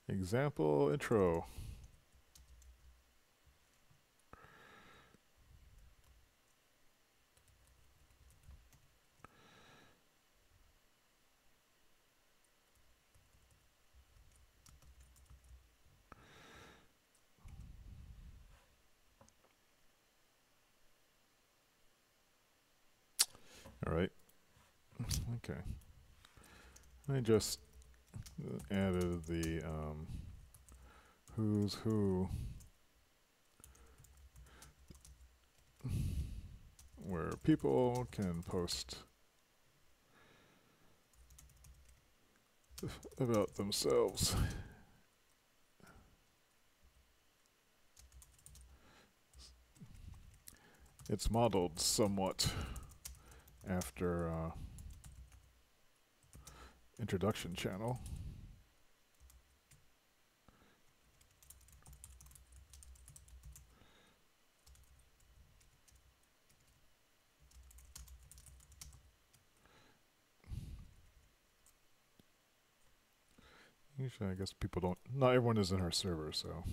example intro. Alright. Okay. I just added the who's who where people can post about themselves. It's modeled somewhat after introduction channel. Usually I guess people don't, not everyone is in our server, so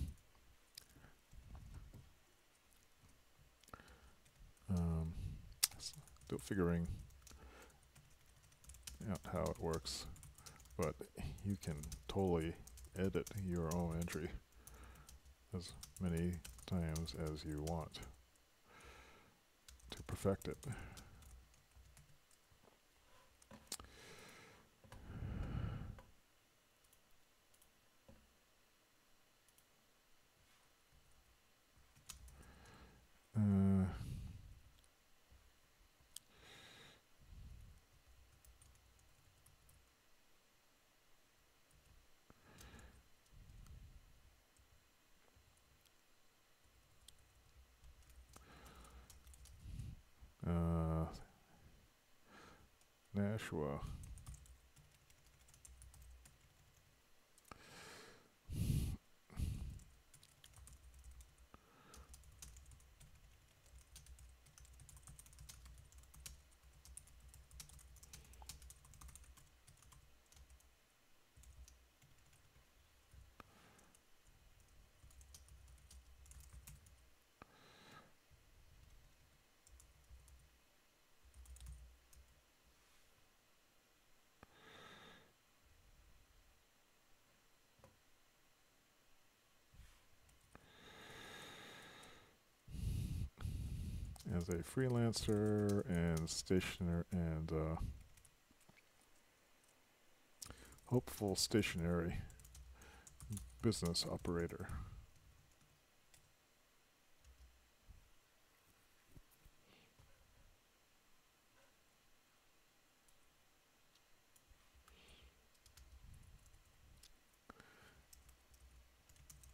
still figuring out how it works, but you can totally edit your own entry as many times as you want to perfect it. Nashua. as a freelancer and stationer and hopeful stationary business operator.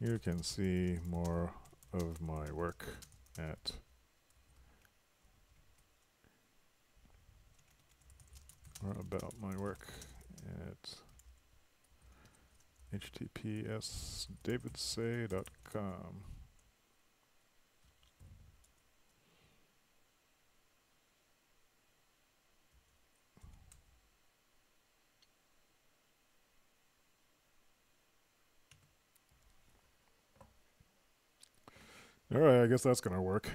You can see more of my work at or about my work at https://davidsay.com. Alright, I guess that's gonna work.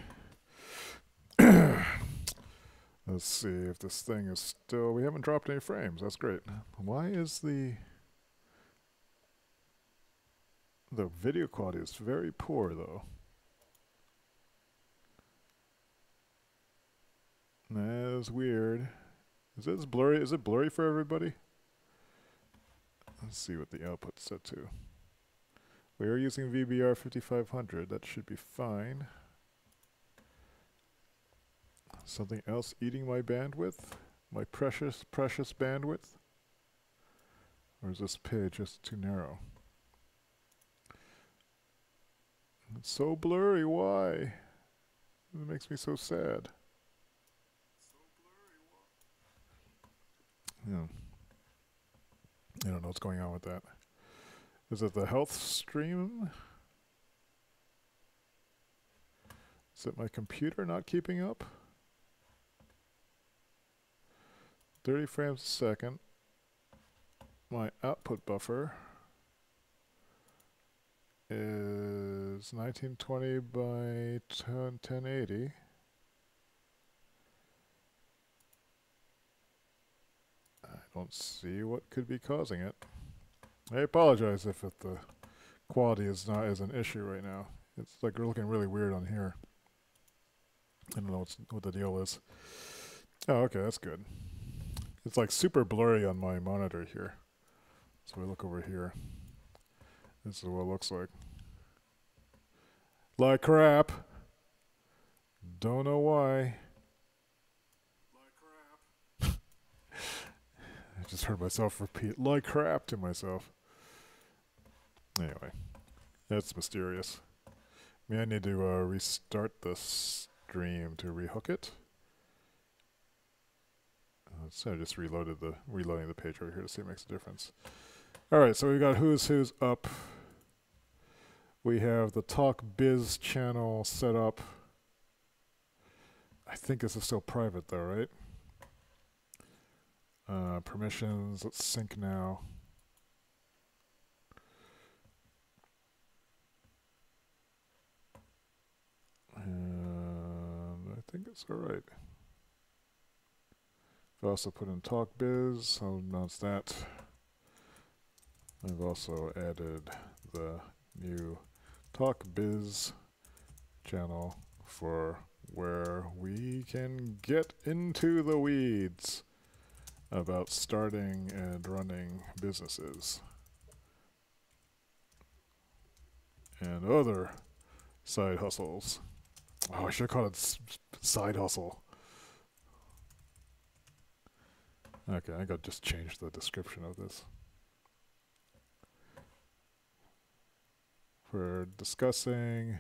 Let's see if this thing is still... We haven't dropped any frames. That's great. Why is the video quality is very poor, though? That is weird. Is this blurry? Is it blurry for everybody? Let's see what the output's set to. We are using VBR 5500. That should be fine. Something else eating my bandwidth? My precious, precious bandwidth? Or is this page just too narrow? It's so blurry, why? It makes me so sad. Yeah. I don't know what's going on with that. Is it the health stream? Is it my computer not keeping up? 30 frames a second. My output buffer is 1920 by 1080. I don't see what could be causing it. I apologize if the quality is not as an issue right now. It's like we're looking really weird on here. I don't know what the deal is. Oh, okay, that's good. It's like super blurry on my monitor here. So we look over here. This is what it looks like. Like crap. Don't know why. Like crap. I just heard myself repeat like crap to myself. Anyway, that's mysterious. May I need to restart the stream to rehook it. So I just reloading the page over here to see if it makes a difference. Alright, so we've got Who's up. We have the Talk Biz channel set up. I think this is still private though, right? Permissions, let's sync now. And I think it's alright. I've also put in Talk Biz, I'll announce that. I've also added the new Talk Biz channel for where we can get into the weeds about starting and running businesses and other side hustles. Oh, I should call it side hustle. Okay, I got to just change the description of this. For discussing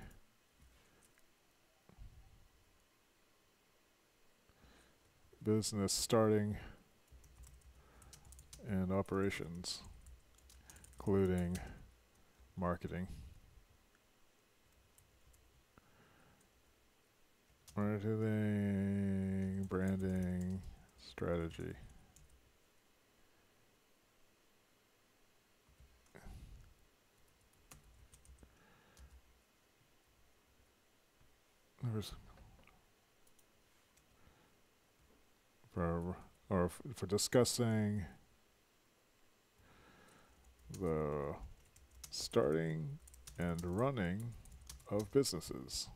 business starting and operations, including marketing. Marketing, branding, strategy. For discussing the starting and running of businesses.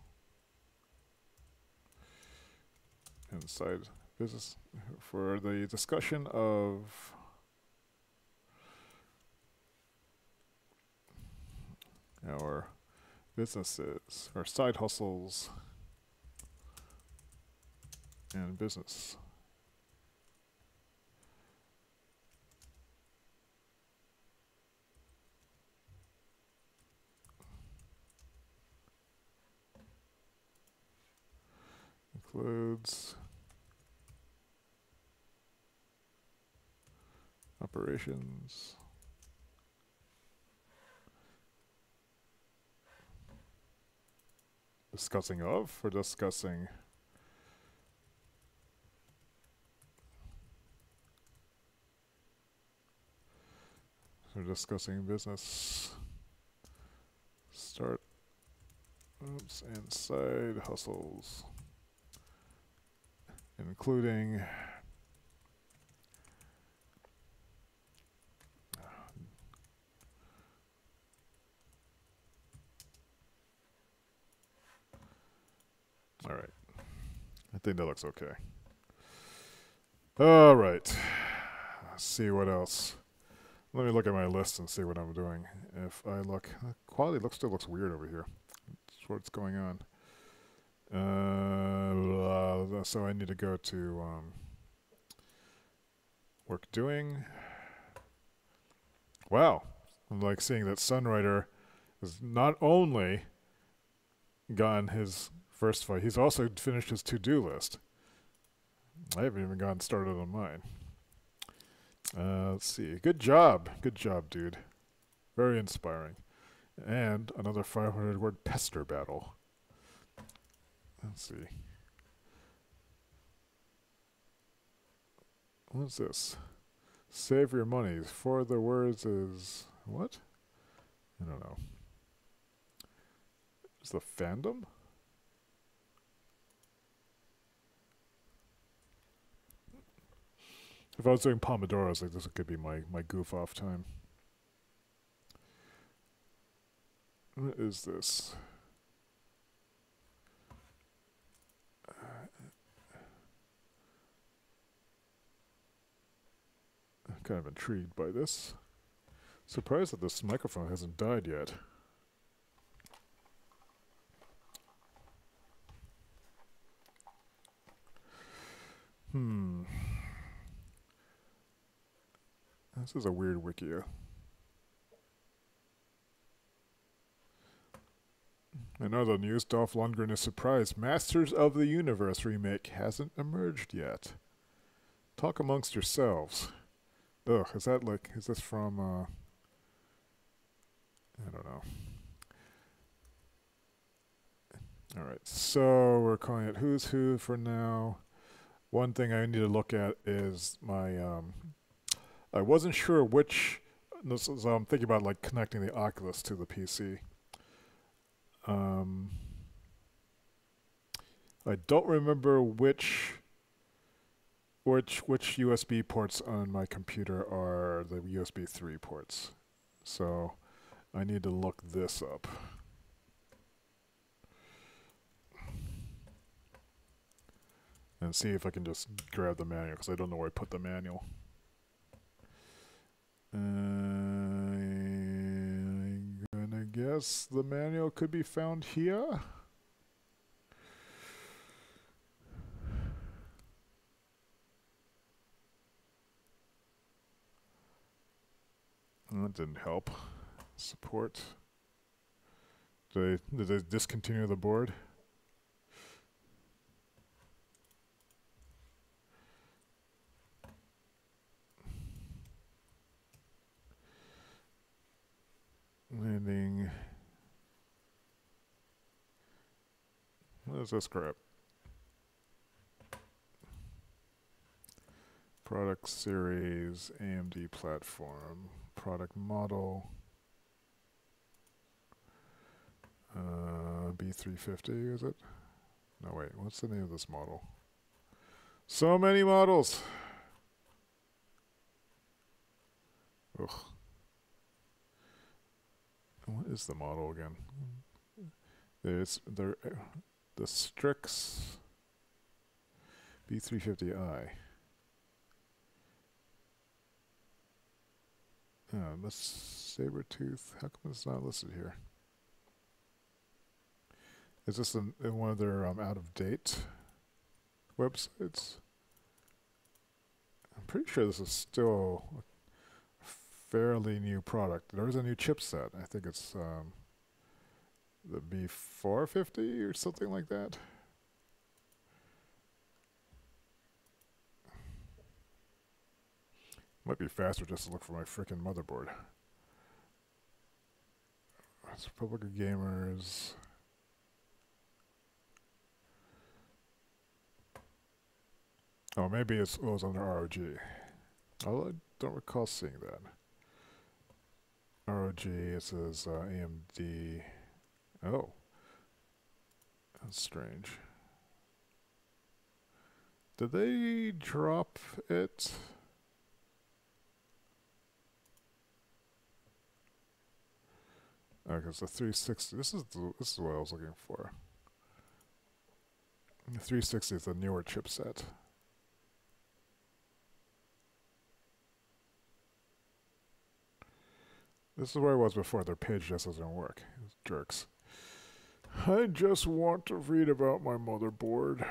inside business for the discussion of our businesses, our side hustles, and business. Includes operations, discussing of, or discussing we're discussing business start and side hustles, including all right. I think that looks okay. All right. Let's see what else. Let me look at my list and see what I'm doing. If I look, quality still looks weird over here. That's what's going on. So I need to go to work doing. Wow, I'm like seeing that Sunrider has not only gotten his first fight, he's also finished his to-do list. I haven't even gotten started on mine. Let's see. Good job, dude. Very inspiring. And another 500-word pester battle. Let's see. What's this? Save your money. For the words is what? I don't know. Is the fandom? If I was doing Pomodoros, like this could be my goof off time. What is this? I'm kind of intrigued by this. Surprised that this microphone hasn't died yet. This is a weird wikia. In other news, Dolph Lundgren is surprised Masters of the Universe remake hasn't emerged yet. Talk amongst yourselves. Ugh, is this from, I don't know. Alright, so we're calling it Who's Who for now. One thing I need to look at is my, I wasn't sure which, so I'm thinking about like connecting the Oculus to the PC. I don't remember which USB ports on my computer are the USB 3 ports. So I need to look this up. And see if I can just grab the manual, because I don't know where I put the manual. I'm gonna guess the manual could be found here. That didn't help. Support. Did they discontinue the board? Landing. What is this crap? Product series, AMD platform, product model, B350 is it? No wait, what's the name of this model? So many models! Ugh. What is the model again? There's the Strix B350i. This Sabertooth. How come it's not listed here? Is this in one of their out-of-date websites? I'm pretty sure this is still a fairly new product. There is a new chipset. I think it's the B450 or something like that. Might be faster just to look for my frickin' motherboard. It's Republic of Gamers. Oh, maybe it was under ROG. Although I don't recall seeing that. ROG, it says AMD. Oh. That's strange. Did they drop it? Okay, it's the 360. This is what I was looking for. The 360 is the newer chipset. This is where I was before. Their page just doesn't work. Jerks. I just want to read about my motherboard.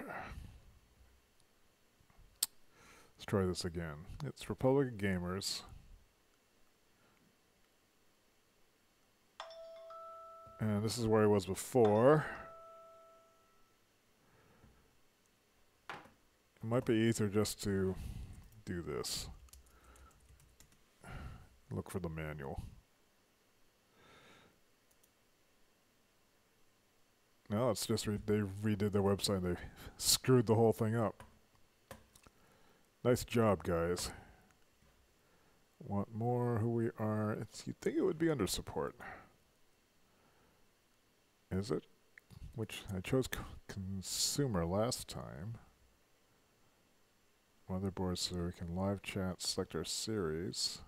Let's try this again. It's Republic of Gamers. And this is where I was before. It might be easier just to do this. Look for the manual. No, it's just they redid their website and they screwed the whole thing up. Nice job, guys. Want more who we are? You'd think it would be under support. Is it? Which I chose consumer last time. Motherboard so we can live chat, select our series.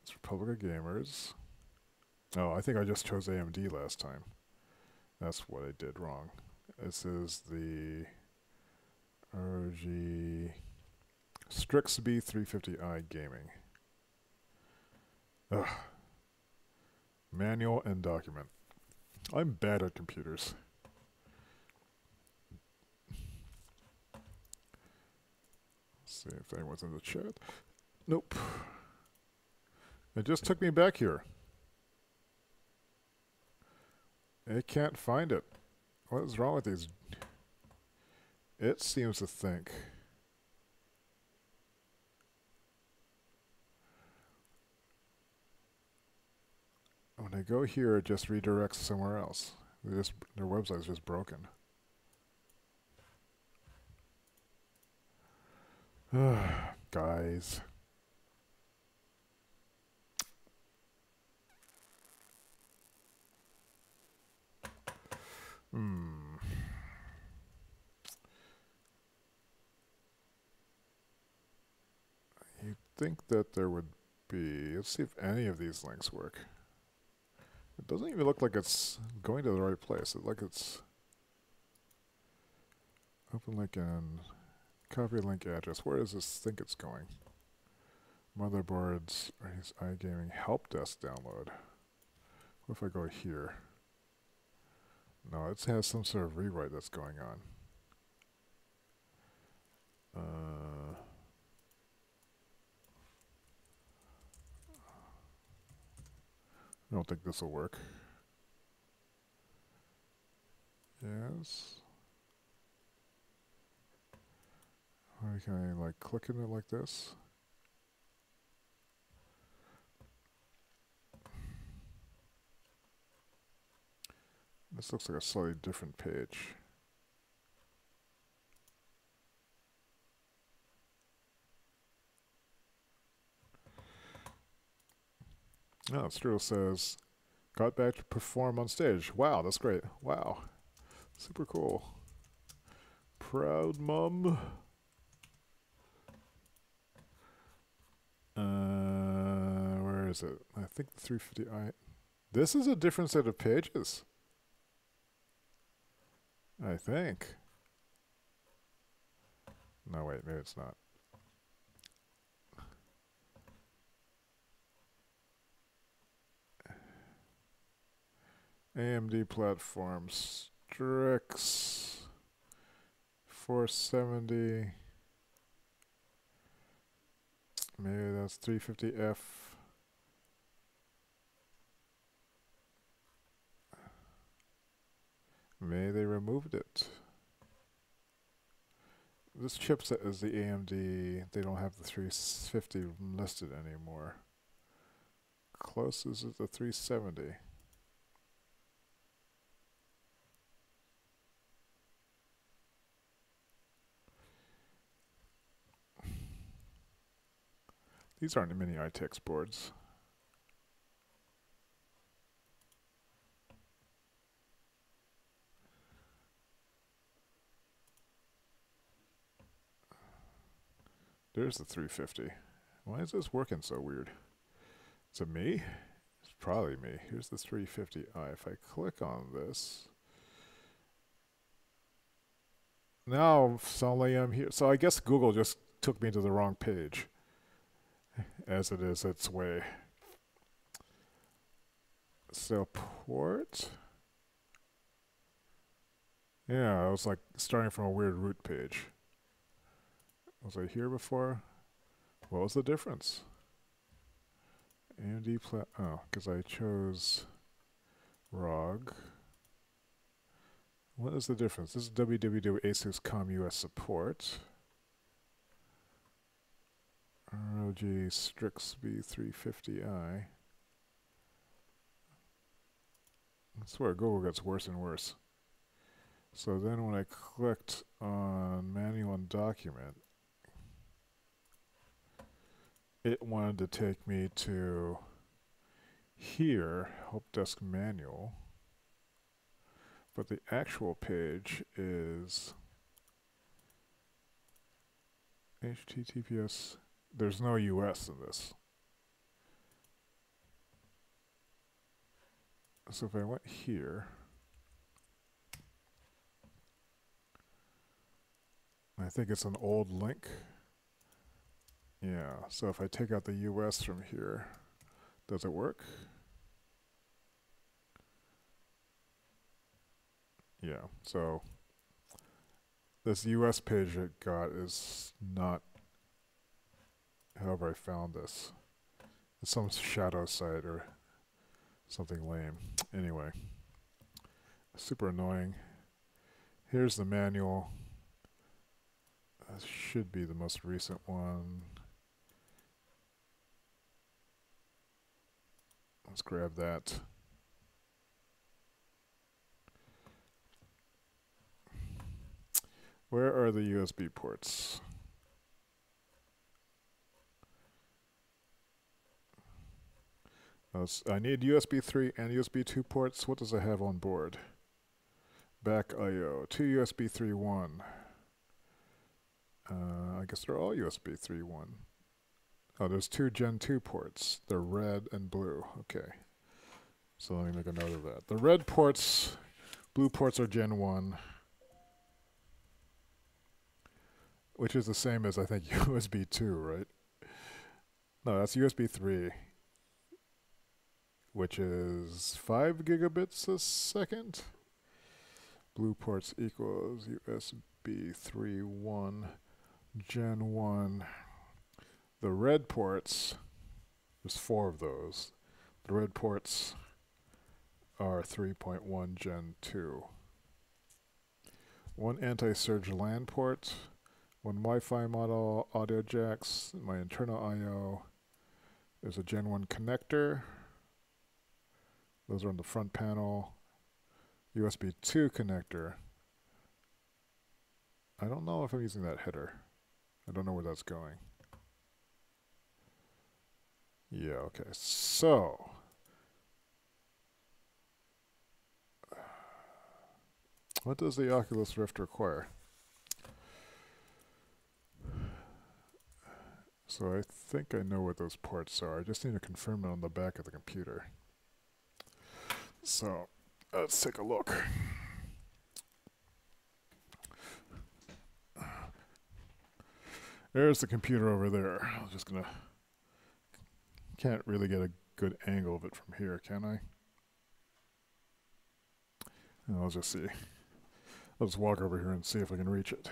It's Republic of Gamers. Oh, I think I just chose AMD last time. That's what I did wrong. This is the ROG Strix B350i Gaming. Ugh. Manual and document. I'm bad at computers. Let's see if anyone's in the chat. Nope. It just took me back here. It can't find it. What is wrong with these? It seems to think. When I go here, it just redirects somewhere else. Their website is just broken. Guys. You'd think that there would be... Let's see if any of these links work. It doesn't even look like it's going to the right place. It like it's... Open link and copy link address. Where does this think it's going? Motherboards, iGaming help desk download. What if I go here? No, it has some sort of rewrite that's going on. I don't think this will work. Yes. Or can I like click in it like this? This looks like a slightly different page. Oh, it still says, got back to perform on stage. Wow, that's great. Wow. Super cool. Proud mum. Where is it? I think the 350i. This is a different set of pages. I think. No, wait, maybe it's not. AMD platform Strix 470. Maybe that's 350F. Maybe they removed it. This chipset is the AMD. They don't have the 350 listed anymore. Closest is the 370. These aren't mini iTex boards. There's the 350. Why is this working so weird? Is it me? It's probably me. Here's the 350i. If I click on this, now suddenly I'm here. So I guess Google just took me to the wrong page, as it is its way. Support. Yeah, I was like starting from a weird root page. Was I here before? What was the difference? AMD oh, because I chose ROG. What is the difference? This is www Asus Com US support. ROG Strix V350i. I swear Google gets worse and worse. So then when I clicked on manual and document, it wanted to take me to here, help desk manual, but the actual page is HTTPS. There's no US in this. So if I went here, I think it's an old link. Yeah, so if I take out the US from here, does it work? Yeah, so this US page it got is not however I found this. It's some shadow site or something lame. Anyway, super annoying. Here's the manual. This should be the most recent one. Let's grab that. Where are the USB ports? I need USB 3 and USB 2 ports. What does it have on board? Back I/O. 2 USB 3.1. I guess they're all USB 3.1. Oh, there's 2 Gen 2 ports. They're red and blue. Okay. So let me make a note of that. The red ports, blue ports are Gen 1. Which is the same as, I think, USB 2, right? No, that's USB 3. Which is 5 gigabits a second. Blue ports equals USB 3.1 Gen 1. The red ports, there's 4 of those. The red ports are 3.1 Gen 2. 1 anti-surge LAN port, 1 Wi-Fi model, audio jacks, my internal I/O. There's a Gen 1 connector. Those are on the front panel. USB 2 connector. I don't know if I'm using that header. I don't know where that's going. Yeah, okay. So, what does the Oculus Rift require? So I think I know what those ports are. I just need to confirm it on the back of the computer. So, let's take a look. There's the computer over there. I'm just gonna, can't really get a good angle of it from here, can I? And I'll just see. I'll just walk over here and see if I can reach it.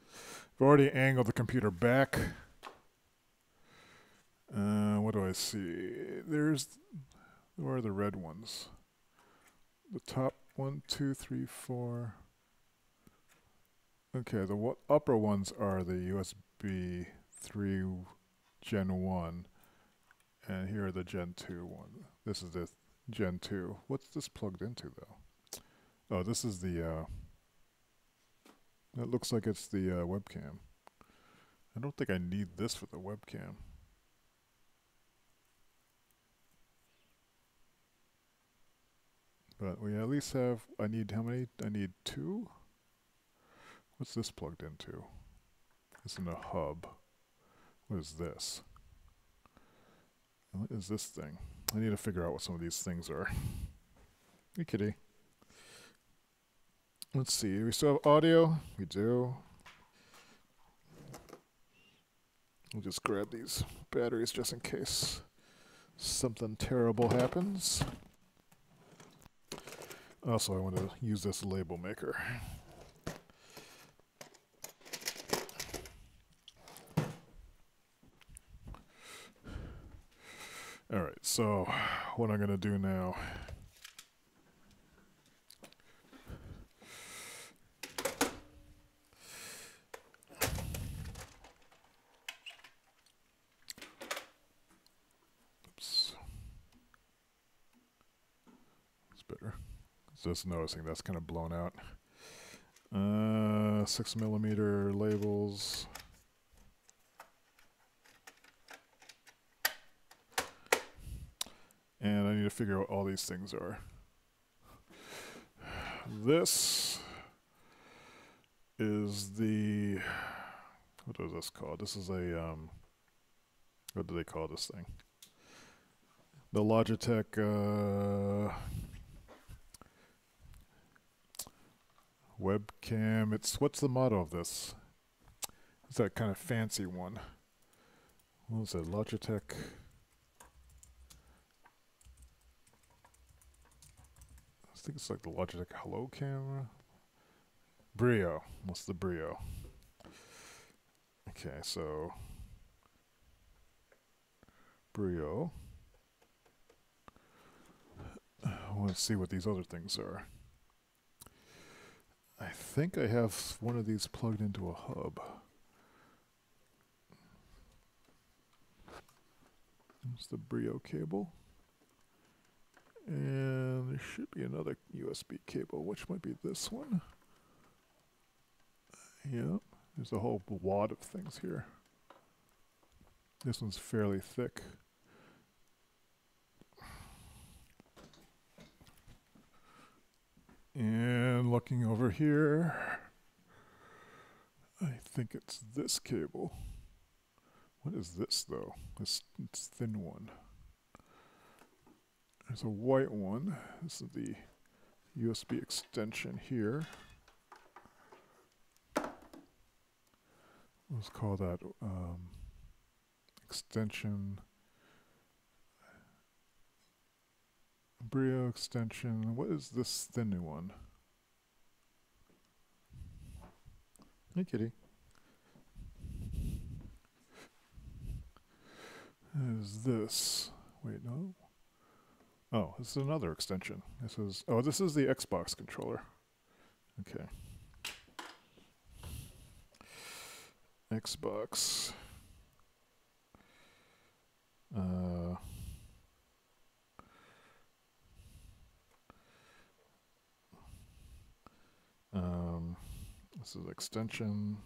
I've already angled the computer back. What do I see? Where are the red ones? The top 1, 2, 3, 4. Okay, the upper ones are the USB 3 Gen 1. And here are the Gen 2 one. This is the Gen 2. What's this plugged into though? Oh, this is the, it looks like it's the webcam. I don't think I need this for the webcam. But we at least have, I need how many? I need 2? What's this plugged into? It's in a hub. What is this? What is this thing? I need to figure out what some of these things are. Hey kitty. Let's see, we still have audio? We do. We'll just grab these batteries just in case something terrible happens. Also, I want to use this label maker. Alright, so what I'm going to do now. Oops. It's better. Just noticing that's kind of blown out. 6mm labels. And I need to figure out what all these things are. This is the, what is this called? This is a, what do they call this thing? The Logitech webcam. What's the motto of this? It's that kind of fancy one. What was it? Logitech. I think it's like the Logitech Hello camera. Brio. What's the Brio? Okay, so Brio. I want to see what these other things are. I think I have one of these plugged into a hub. There's the Brio cable. And there should be another USB cable, which might be this one. Yep, there's a whole wad of things here. This one's fairly thick. And looking over here, I think it's this cable. What is this though? It's thin one. There's a white one. This is the USB extension here. Let's call that extension. Brio extension. What is this thin one? Hey kitty. Is this? Wait, no. Oh, this is another extension. This is the Xbox controller. Okay. Xbox. This is extension.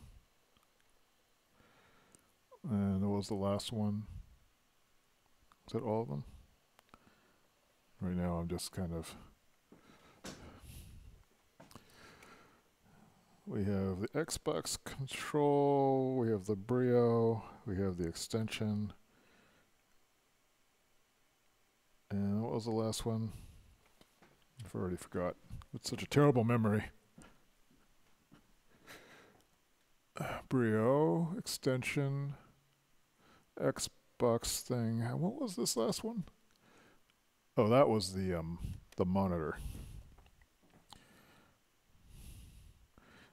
And what was the last one? Is that all of them? Right now I'm just kind of, we have the Xbox control, we have the Brio, we have the extension, and what was the last one? I've already forgot. It's such a terrible memory. Brio extension, Xbox thing. What was this last one? Oh, that was the monitor.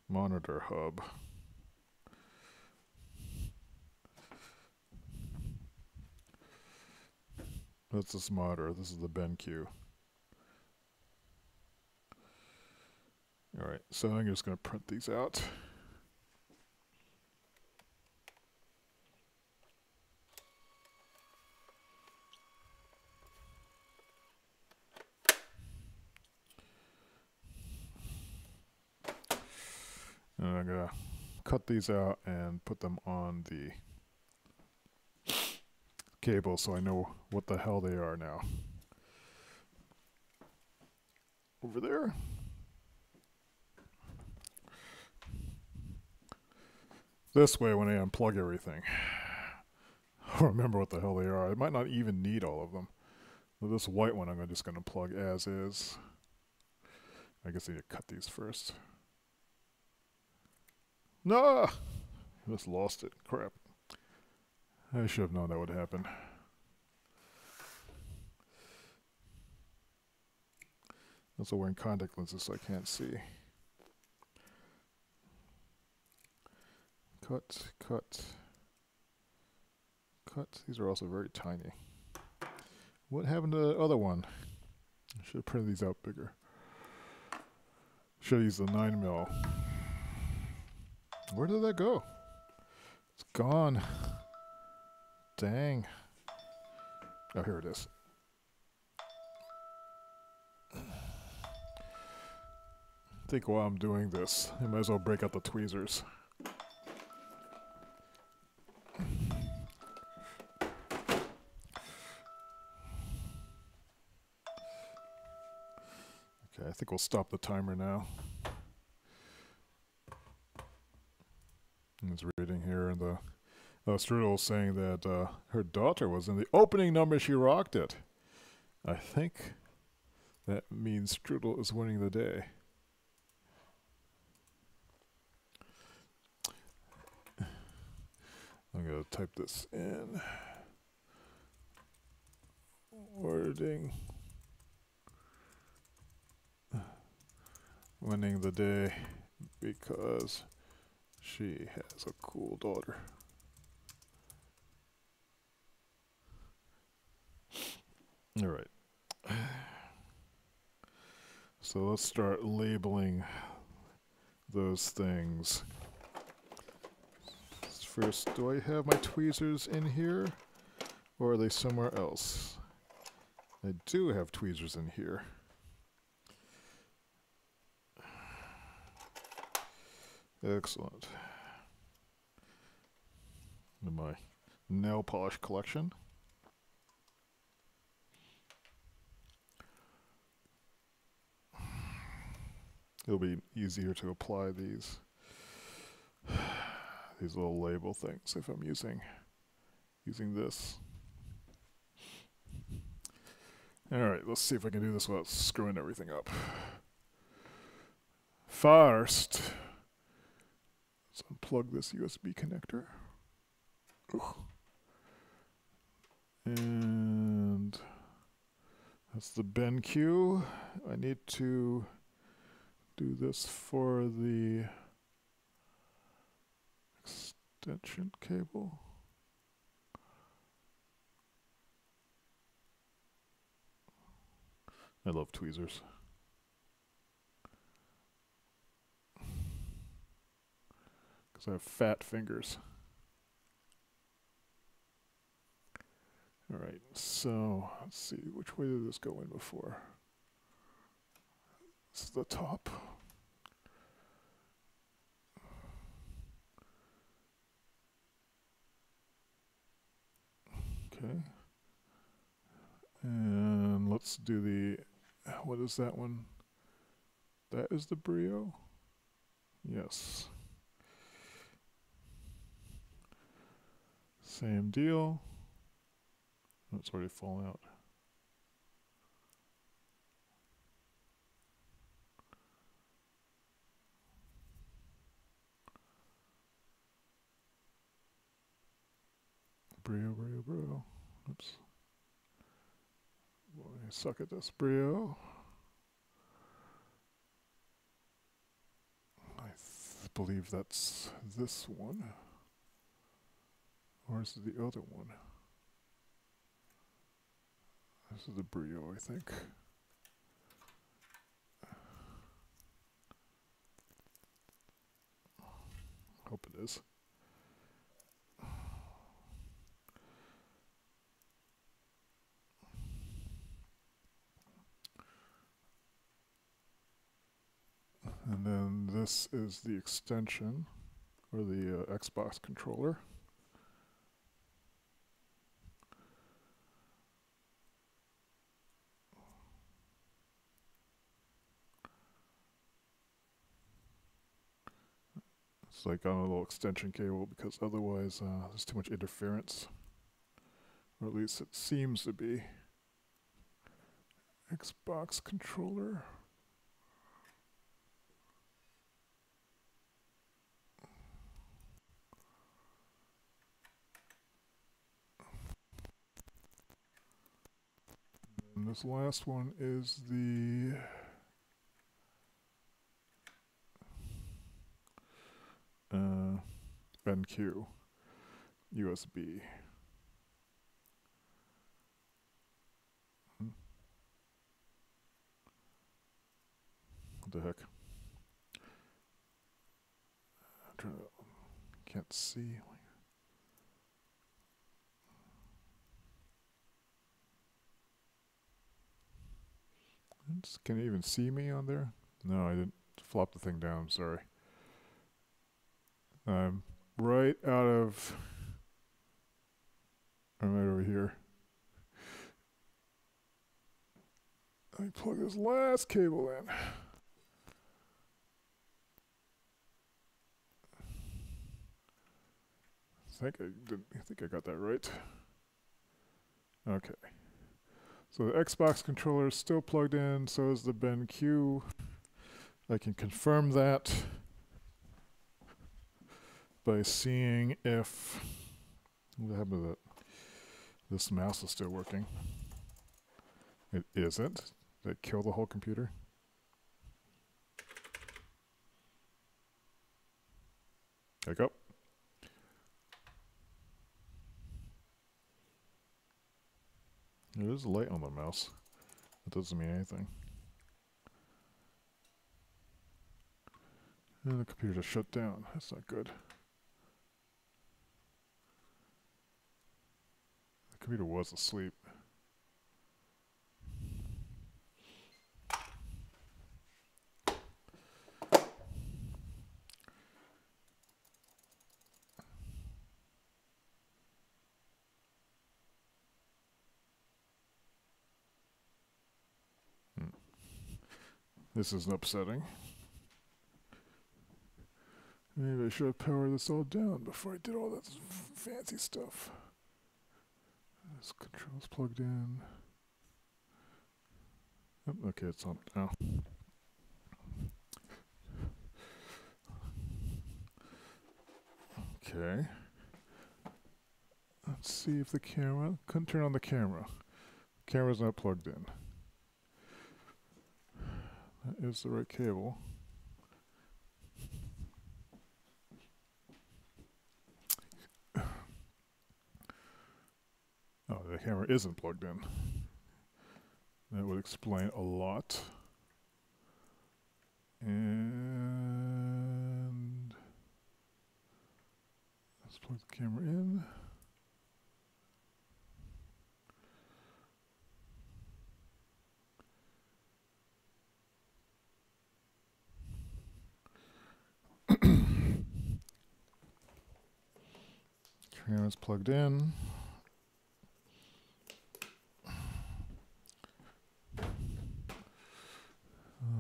Monitor hub. That's this monitor. This is the BenQ. Alright, so I'm just going to print these out. And I'm going to cut these out and put them on the cable so I know what the hell they are now. Over there. This way, when I unplug everything, I'll remember what the hell they are. I might not even need all of them. But this white one I'm just going to plug as is. I guess I need to cut these first. No! I just lost it. Crap. I should have known that would happen. Also wearing contact lenses so I can't see. Cut, cut, cut. These are also very tiny. What happened to the other one? I should have printed these out bigger. Should have used the 9mm. Where did that go? It's gone. Dang. Oh, here it is. I think while I'm doing this, I might as well break out the tweezers. Okay, I think we'll stop the timer now. I was reading here, and Strudel was saying that her daughter was in the opening number. She rocked it. I think that means Strudel is winning the day. I'm going to type this in. Wording. Winning the day because she has a cool daughter. All right. So let's start labeling those things. First, do I have my tweezers in here, or are they somewhere else? I do have tweezers in here. Excellent. In my nail polish collection. It'll be easier to apply these little label things if I'm using this. Alright, let's see if I can do this without screwing everything up. First, let's unplug this USB connector. Ugh. And that's the BenQ. I need to do this for the extension cable. I love tweezers. Because I have fat fingers. Alright, so let's see, which way did this go in before? This is the top. Okay. And let's do the, what is that one? That is the Brio? Yes. Same deal. Oh, it's already fallen out. Brio. Oops. Boy, I suck at this. Brio. I believe that's this one. Or is it the other one? This is the Brio, I think. Hope it is. And then this is the extension, or the Xbox controller. It's like on a little extension cable because otherwise there's too much interference. Or at least it seems to be. Xbox controller. And this last one is the BenQ USB. What the heck? I'm trying to, can't see. Can you even see me on there? No, I didn't flop the thing down, sorry. I'm right out of... I'm right over here. Let me plug this last cable in. I think I got that right. Okay. So the Xbox controller is still plugged in, so is the BenQ. I can confirm that by seeing if what happened to that. This mouse is still working. It isn't. Did it kill the whole computer? Back up. There is a light on the mouse. That doesn't mean anything. And the computer just shut down. That's not good. The computer was asleep. This is upsetting. Maybe I should have powered this all down before I did all that fancy stuff. This control's plugged in. Oh, okay, it's on now. Okay. Let's see if the camera... Couldn't turn on the camera. Camera's not plugged in. That is the right cable. Oh, the camera isn't plugged in. That would explain a lot. And let's plug the camera in. Camera's plugged in.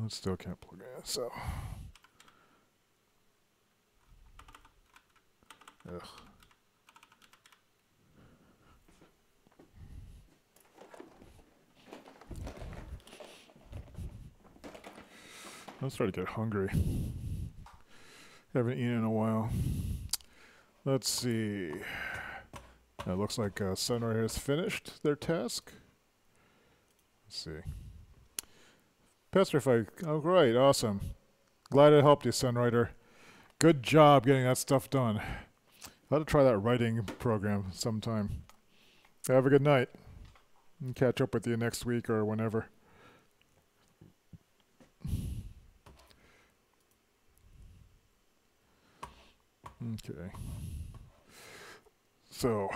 It still can't plug in, so. Ugh. I'm starting to get hungry. Haven't eaten in a while. Let's see. It looks like Sunrider has finished their task. Let's see. Pestrify. Oh, great. Awesome. Glad it helped you, Sunrider. Good job getting that stuff done. I'll have to try that writing program sometime. Have a good night. And catch up with you next week or whenever. Okay. So,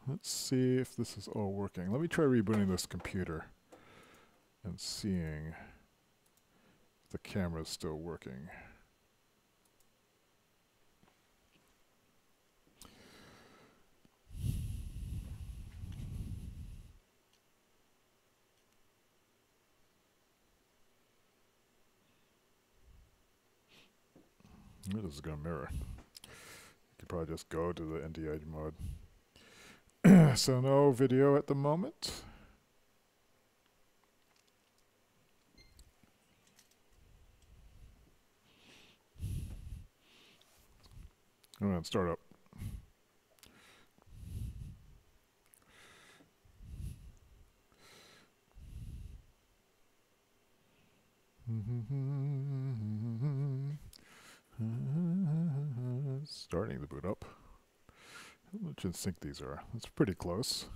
let's see if this is all working. Let me try rebooting this computer and seeing if the camera is still working. This is going to mirror. You could probably just go to the NDI mode. So no video at the moment. I'm going to start up. Starting to boot up. How much in sync these are? That's pretty close.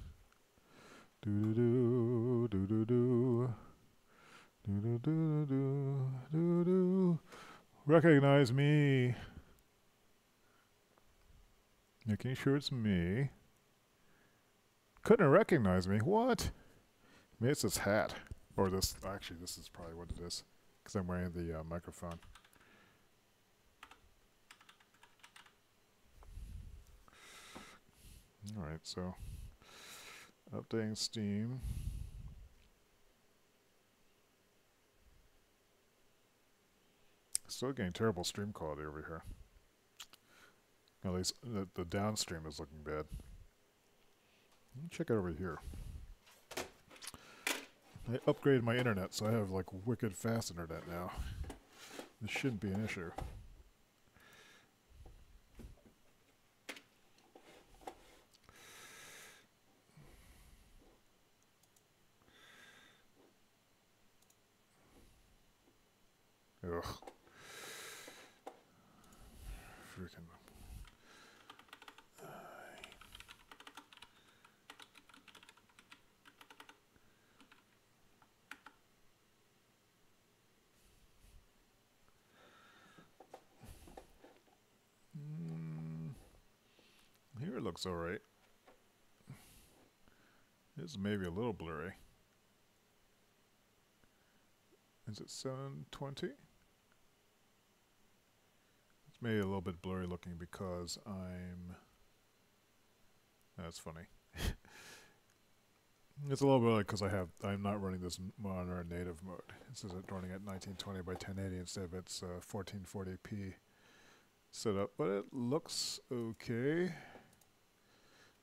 Do do do do do do do do do do do. Recognize me. Making sure it's me. Couldn't recognize me. What? Maybe it's this hat. Or this. Actually, this is probably what it is. Because I'm wearing the microphone. Alright, so updating Steam. Still getting terrible stream quality over here. At least the downstream is looking bad. Let me check it over here. I upgraded my internet, so I have like wicked fast internet now. This shouldn't be an issue. Ugh. Freaking. Here it looks alright. It's maybe a little blurry. Is it 720? It's maybe a little bit blurry looking because I'm... That's funny. It's a little blurry because I'm not running this monitor in native mode. This is running at 1920 by 1080 instead of its 1440p setup, but it looks okay.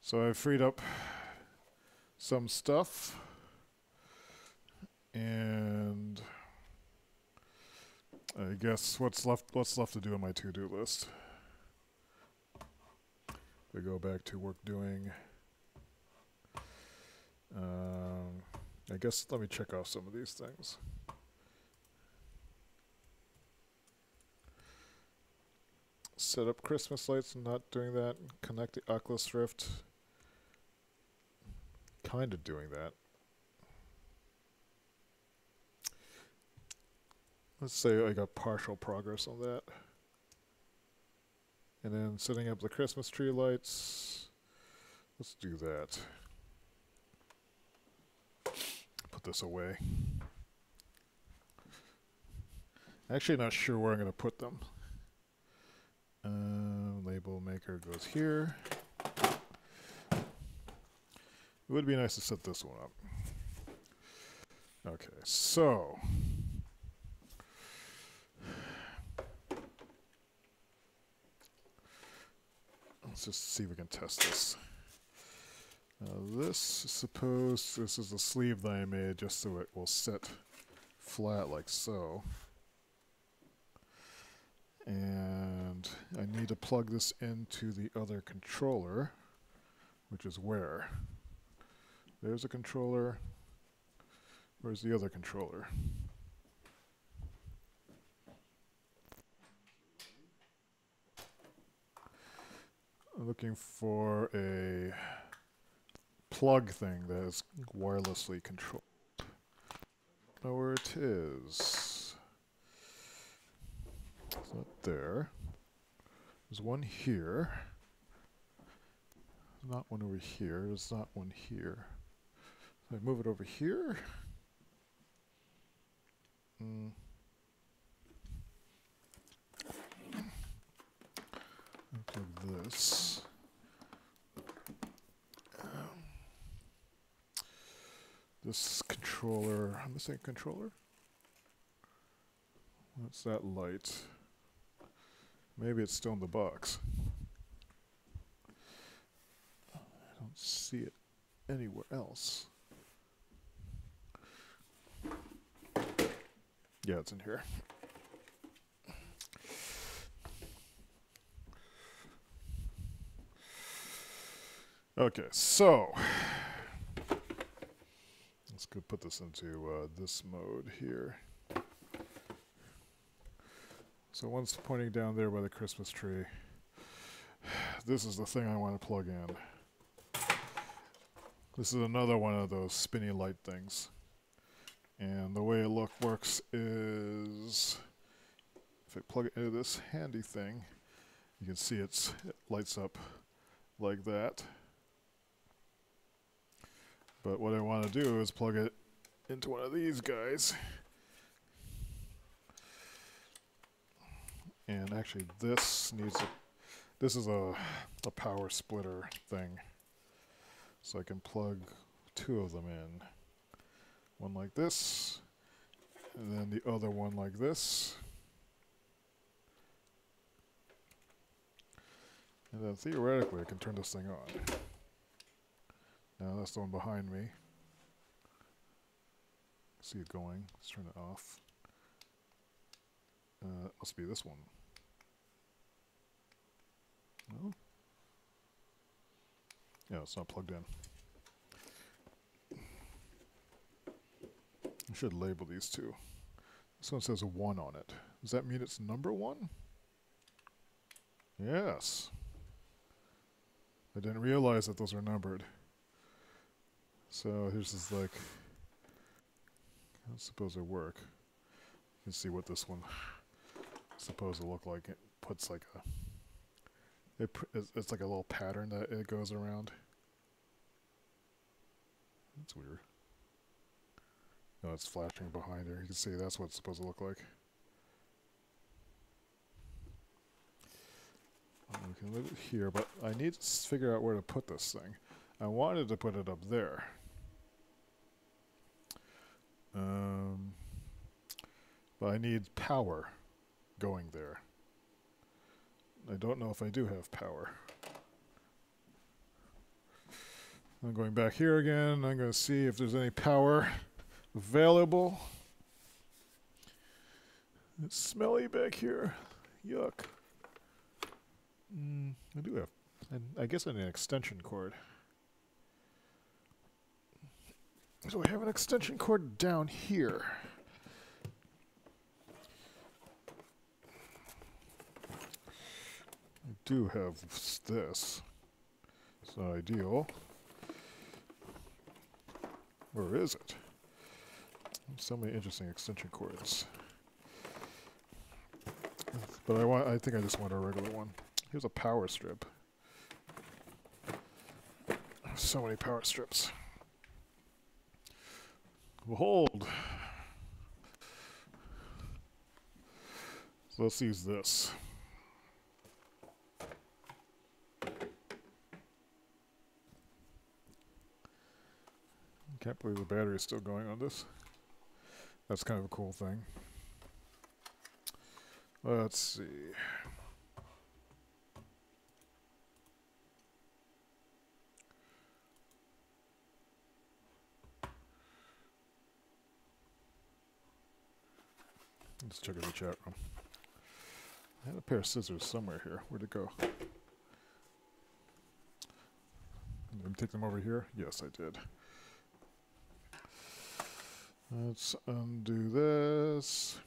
So I've freed up some stuff, and I guess what's left to do on my to-do list. We go back to work doing. I guess let me check off some of these things. Set up Christmas lights, not doing that. Connect the Oculus Rift. Kind of doing that. Let's say I got partial progress on that. And then setting up the Christmas tree lights. Let's do that. Put this away. Actually not sure where I'm going to put them. Label maker goes here. It would be nice to set this one up. Okay, so let's just see if we can test this. This is the sleeve that I made just so it will sit flat like so. And I need to plug this into the other controller, which is where? There's a controller. Where's the other controller? I'm looking for a plug thing that is wirelessly controlled. I don't know where it is. It's not there. There's one here. There's not one over here. There's not one here. So I move it over here. Like this. This controller. I'm missing a controller. What's that light? Maybe it's still in the box. I don't see it anywhere else. Yeah, it's in here. Okay, so let's go put this into this mode here. So one's pointing down there by the Christmas tree. This is the thing I want to plug in. This is another one of those spinny light things. And the way it works is, if I plug it into this handy thing, you can see it lights up like that. But what I want to do is plug it into one of these guys. And actually this needs this is a power splitter thing. So I can plug two of them in. One like this, and then the other one like this. And then theoretically I can turn this thing on. Now that's the one behind me. See it going. Let's turn it off. It must be this one. No? Yeah, it's not plugged in. I should label these two. This one says a 1 on it. Does that mean it's number 1? Yes. I didn't realize that those are numbered. So here's this like, I suppose it work. You can see what this one is supposed to look like. It puts like a, it's like a little pattern that it goes around. That's weird. No, it's flashing behind her. You can see that's what it's supposed to look like. We can leave it here, but I need to figure out where to put this thing. I wanted to put it up there. But I need power going there. I don't know if I do have power. I'm going back here again. I'm going to see if there's any power available. It's smelly back here. Yuck. I do have, and I guess I need an extension cord. So I have an extension cord down here. I do have this. It's not ideal. Where is it? So many interesting extension cords. But I think I just want a regular one. Here's a power strip. So many power strips. Behold. So let's use this. Can't believe the battery is still going on this. That's kind of a cool thing. Let's see. Let's check out the chat room. I had a pair of scissors somewhere here. Where'd it go? Let me take them over here. Yes, I did. Let's undo this.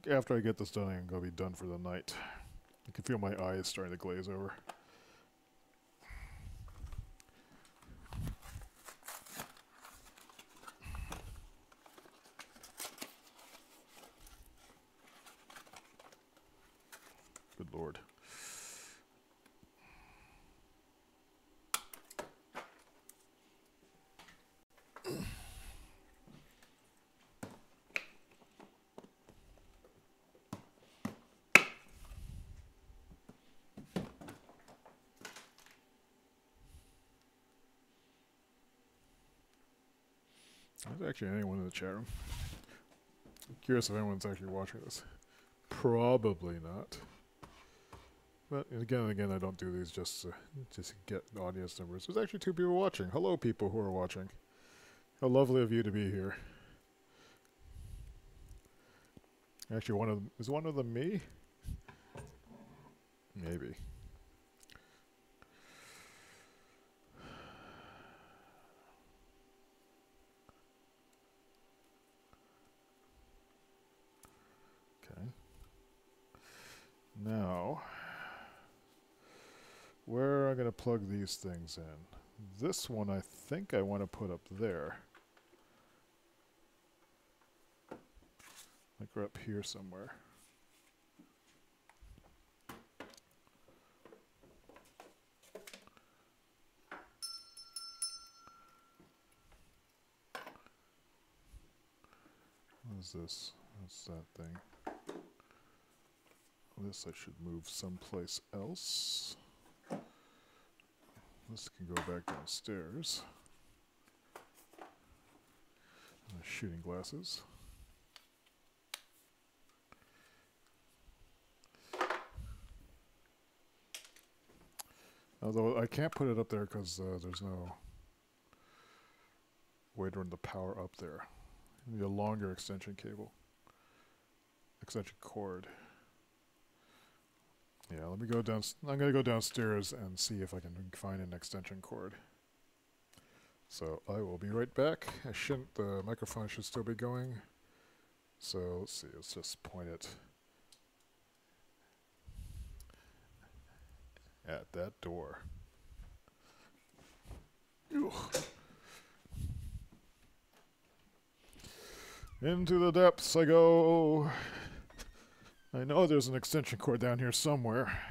After I get this done, I'm going to be done for the night. I can feel my eyes starting to glaze over. Good Lord. There's actually anyone in the chat room. I'm curious if anyone's actually watching this. Probably not. But again and again, I don't do these just to get audience numbers. There's actually 2 people watching. Hello, people who are watching. How lovely of you to be here. Actually, is one of them me? Maybe. Okay. Now, where am I going to plug these things in? This one I think I want to put up there. Like right up here somewhere. What is this? What's that thing? This I should move someplace else. This can go back downstairs. Shooting glasses. Although I can't put it up there because there's no way to run the power up there. You need a longer extension cable. Extension cord. Yeah, let me go down. I'm going to go downstairs and see if I can find an extension cord. So I will be right back. The microphone should still be going. So let's see, let's just point it at that door. Ugh. Into the depths I go. I know there's an extension cord down here somewhere.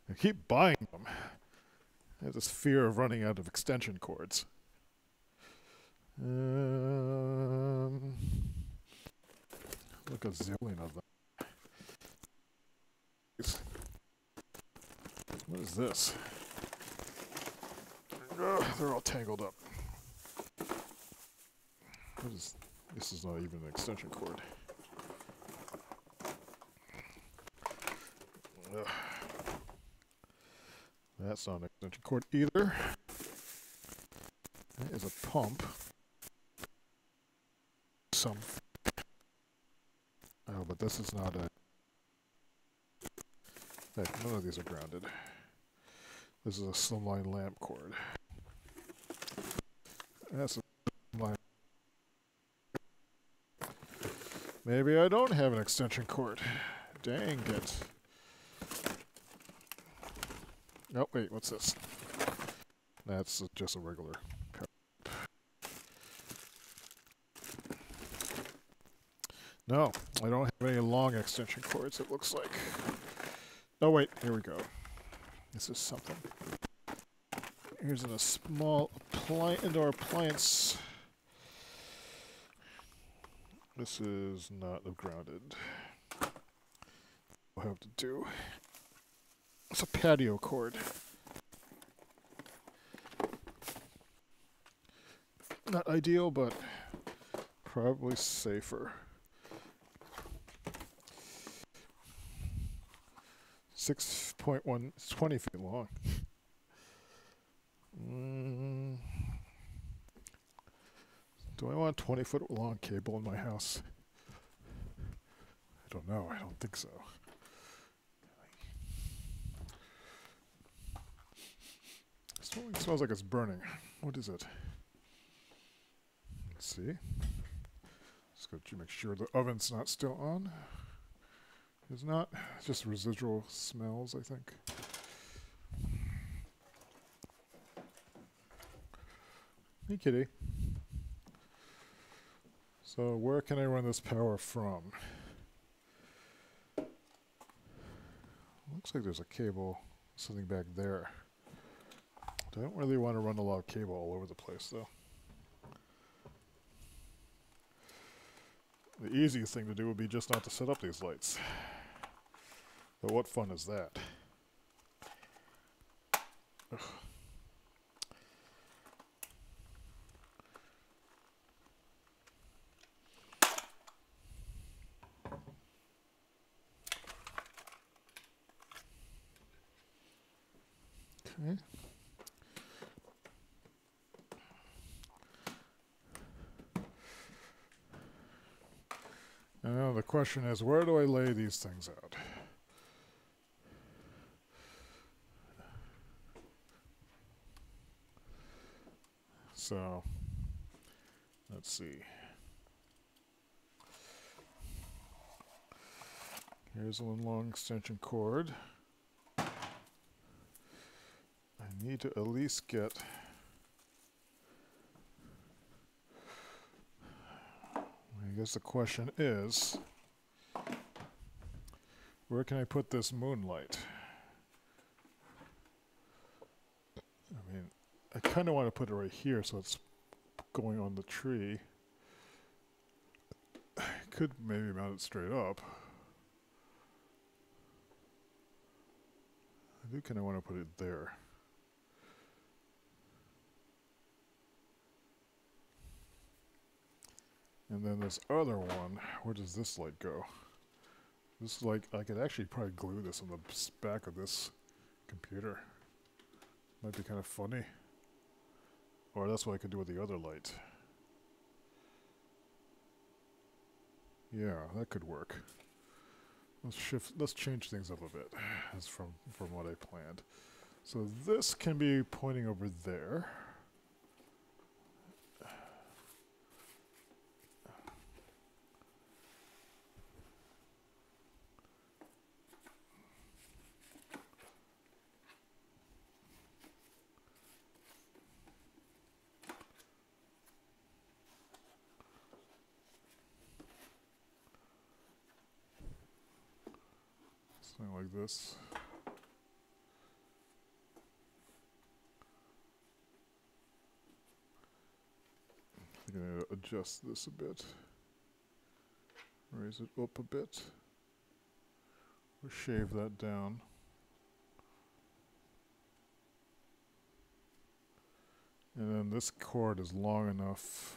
I keep buying them. I have this fear of running out of extension cords. Look, a zillion of them. What is this? Ugh, they're all tangled up. This is not even an extension cord. Ugh. That's not an extension cord either. That is a pump. Oh, but this is not a... Heck, none of these are grounded. This is a slimline lamp cord. That's a slimline. Maybe I don't have an extension cord. Dang it. Oh, wait, what's this? That's just a regular power. No, I don't have any long extension cords, it looks like. Oh, wait, here we go. This is something. Here's a small indoor appliance. This is not grounded. We'll have to do. It's a patio cord. Not ideal, but probably safer. 6.1, it's 20 feet long. Do I want a 20-foot long cable in my house? I don't know, I don't think so. Something smells like it's burning. What is it? Let's see. Just got to make sure the oven's not still on. It's not. It's just residual smells, I think. Hey, kitty. So where can I run this power from? Looks like there's a cable sitting back there. I don't really want to run a lot of cable all over the place, though. The easiest thing to do would be just not to set up these lights. But what fun is that? Ugh. Okay. Now the question is, where do I lay these things out? So, let's see. Here's one long extension cord. I need to at least get I guess the question is, where can I put this moonlight? I mean, I kind of want to put it right here so it's going on the tree. I could maybe mount it straight up. I do kind of want to put it there. And then this other one, where does this light go? This light, I could actually probably glue this on the back of this computer. Might be kind of funny. Or that's what I could do with the other light. Yeah, that could work. Let's change things up a bit as from what I planned. So this can be pointing over there. Something like this. I think I need to adjust this a bit. Raise it up a bit. Or shave that down. And then this cord is long enough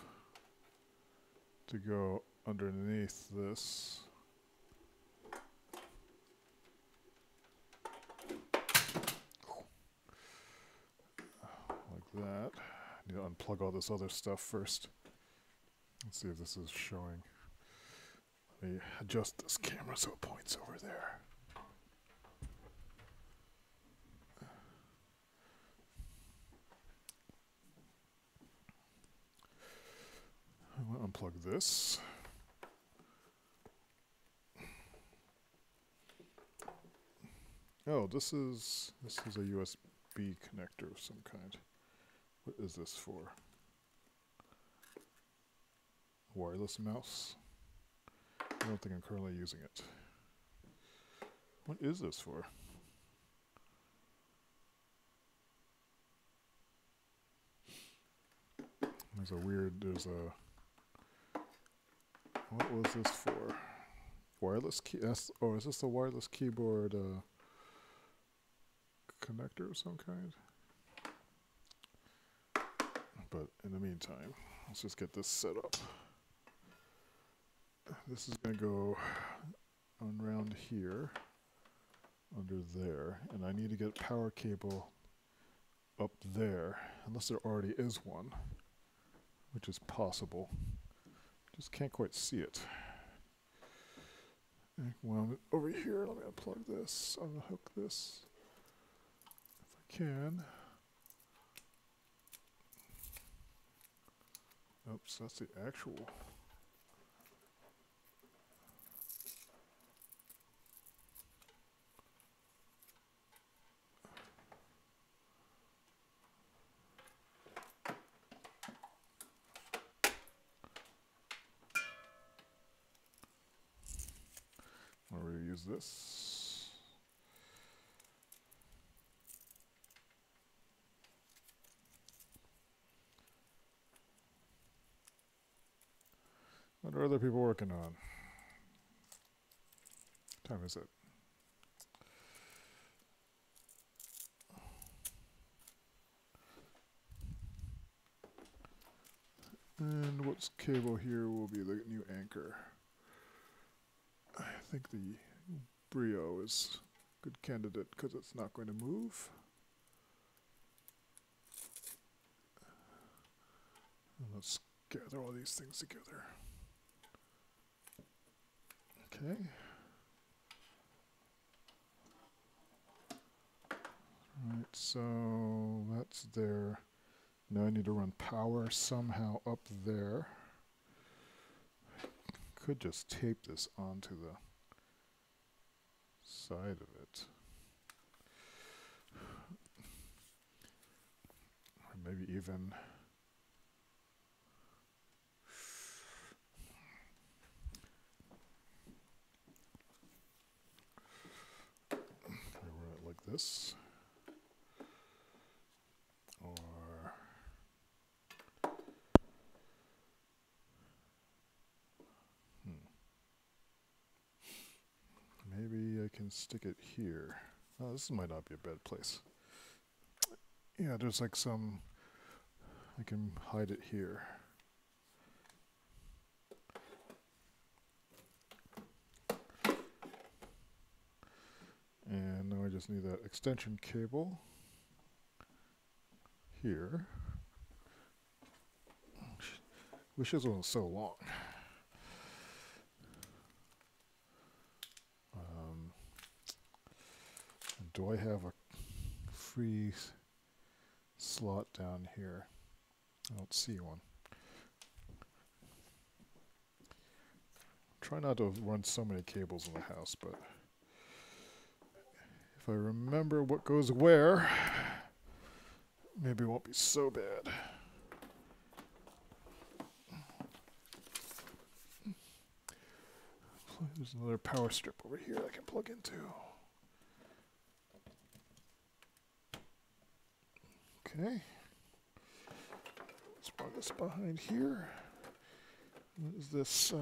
to go underneath this. Like that. I need to unplug all this other stuff first. Let's see if this is showing. Let me adjust this camera so it points over there. I'm going to unplug this. Oh, this is a USB connector of some kind. What is this for? Wireless mouse? I don't think I'm currently using it. What is this for? What was this for? Wireless key, oh, is this the wireless keyboard connector of some kind? But in the meantime, let's just get this set up. This is going to go around here, under there, and I need to get a power cable up there, unless there already is one, which is possible. Just can't quite see it. Well, over here, let me unplug this, unhook this, if I can. Oops, that's the actual. I'll reuse this. What are other people working on? What time is it? And what's cable here will be the new anchor. I think the Brio is a good candidate because it's not going to move. And let's gather all these things together. Okay. Alright, so that's there. Now I need to run power somehow up there. Could just tape this onto the side of it. Or maybe even run it like this. Or maybe I can stick it here. Oh, this might not be a bad place. Yeah, there's like some, I can hide it here. And now I just need that extension cable here. Wish this one was so long. Do I have a free slot down here? I don't see one. Try not to run so many cables in the house, but if I remember what goes where, maybe it won't be so bad. There's another power strip over here I can plug into. Okay. Let's run this behind here. What is this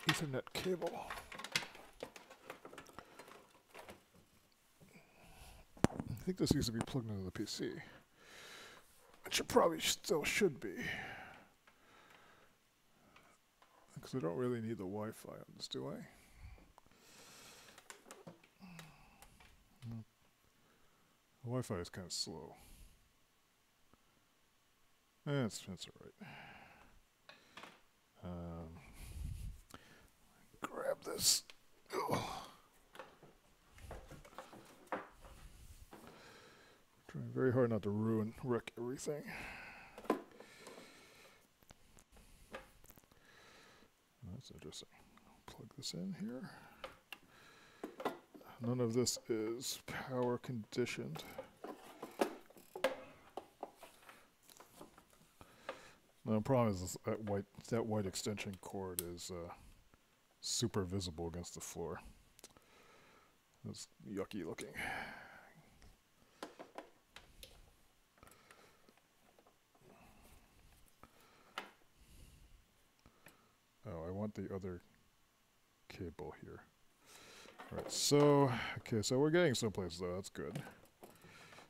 Ethernet cable? I think this needs to be plugged into the PC. It should probably still should be. Because I don't really need the Wi-Fi on this, do I? The Wi-Fi is kind of slow. That's all right. Grab this. Ugh. Trying very hard not to wreck everything. That's interesting. Plug this in here. None of this is power conditioned. The problem is that white extension cord is super visible against the floor. It's yucky looking. Oh, I want the other cable here. Alright, so, okay, so we're getting someplace though, that's good.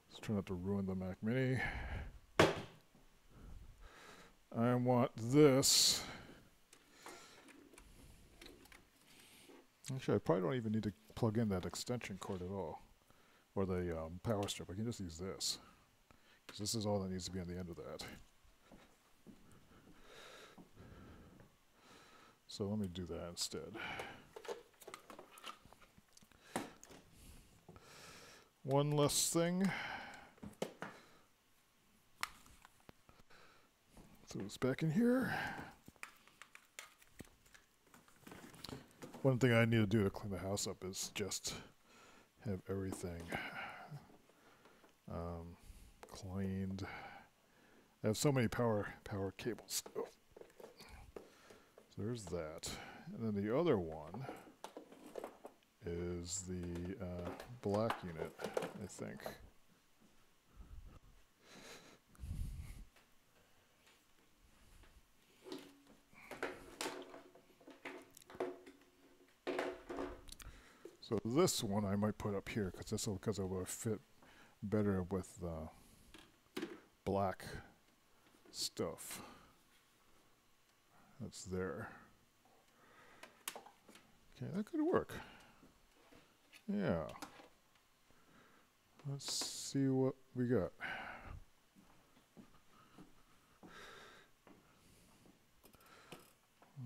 Let's try not to ruin the Mac Mini. I want this. Actually, I probably don't even need to plug in that extension cord at all. Or the power strip, I can just use this. Because this is all that needs to be on the end of that. So let me do that instead. One less thing. Put this back in here. One thing I need to do to clean the house up is just have everything cleaned. I have so many power cables. Oh. So there's that. And then the other one is the black unit, I think. So this one I might put up here because it will fit better with black stuff that's there. Okay, that could work. Yeah. Let's see what we got.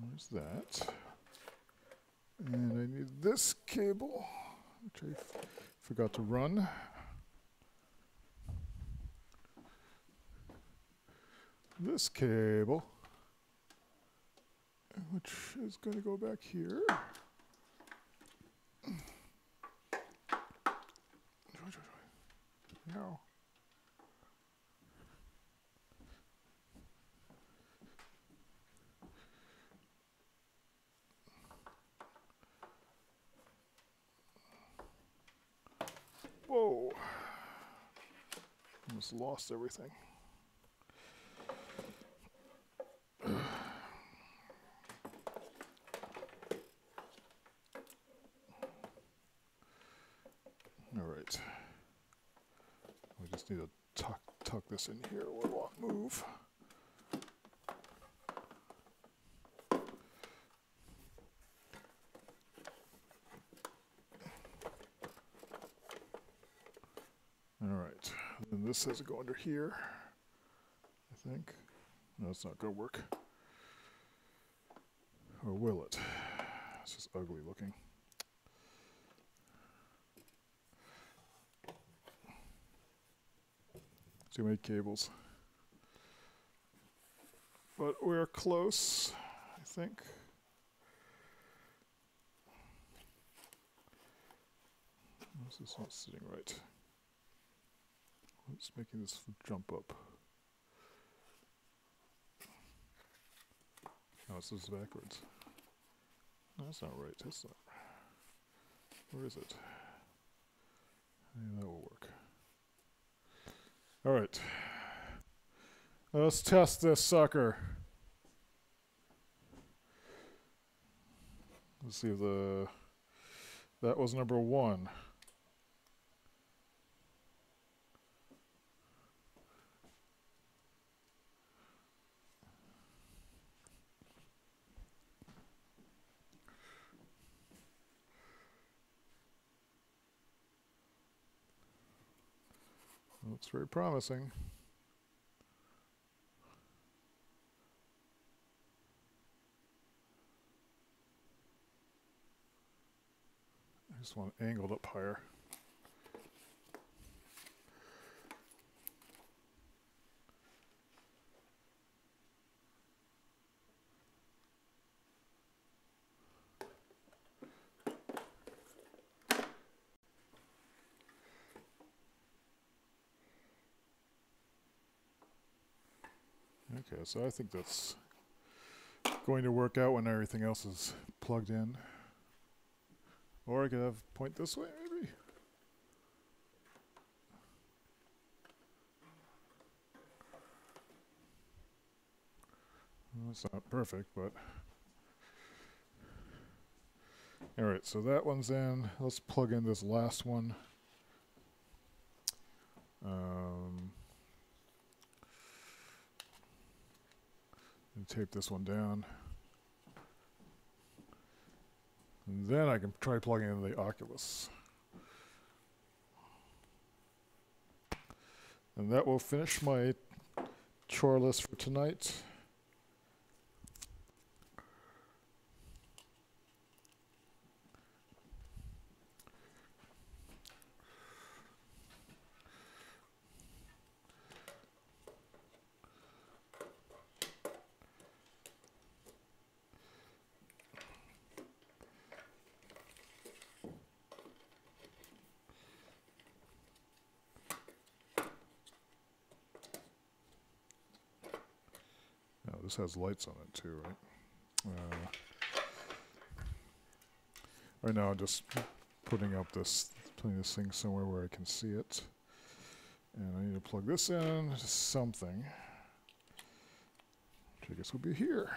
There's that. And I need this cable, which I forgot to run. This cable, which is going to go back here. No. Whoa. Almost lost everything. All right. We just need to tuck this in here. It will not move. All right. And then this has to go under here, I think. No, it's not going to work. Or will it? It's just ugly looking. Too many cables. But we're close, I think. This is not sitting right. What's making this jump up? No, this is backwards. No, that's not right. That's not. Where is it? Maybe that will work. All right. Let's test this sucker. Let's see if that was number 1. Looks very promising. I just want it angled up higher. Okay, so I think that's going to work out when everything else is plugged in. Or I could have point this way, maybe. Well, it's not perfect, but... Alright, so that one's in. Let's plug in this last one. And tape this one down. And then I can try plugging in the oculus. And that will finish my chore list for tonight. this has lights on it too, right? Right now I'm just putting this thing somewhere where I can see it. And I need to plug this in to something, which I guess will be here.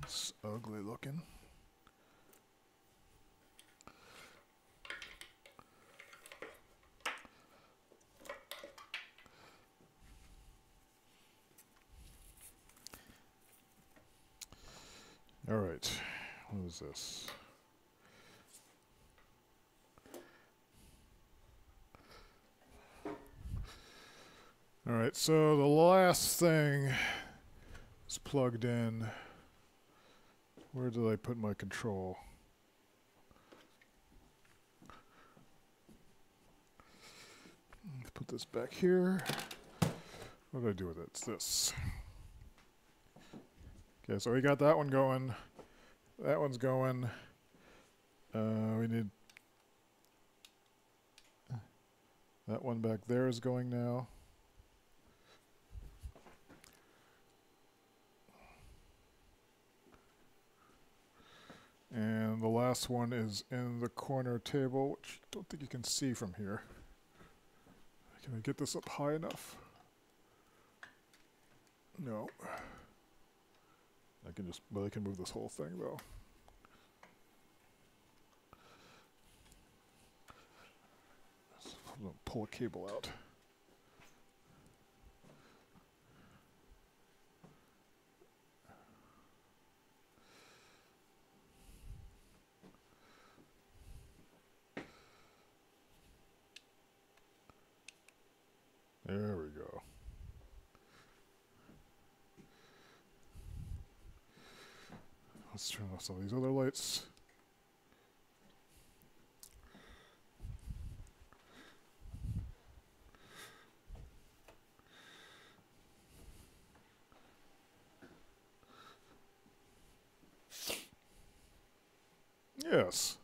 It's ugly looking. All right, what is this? All right, so the last thing is plugged in. Where did I put my control? Let's put this back here. What do I do with it? It's this. Okay, so we got that one going. That one's going. We need that one back there is going now. And the last one is in the corner table, which I don't think you can see from here. Can I get this up high enough? No. I can move this whole thing though. I'm gonna pull a cable out. There we go. Let's turn off some of these other lights. Yes.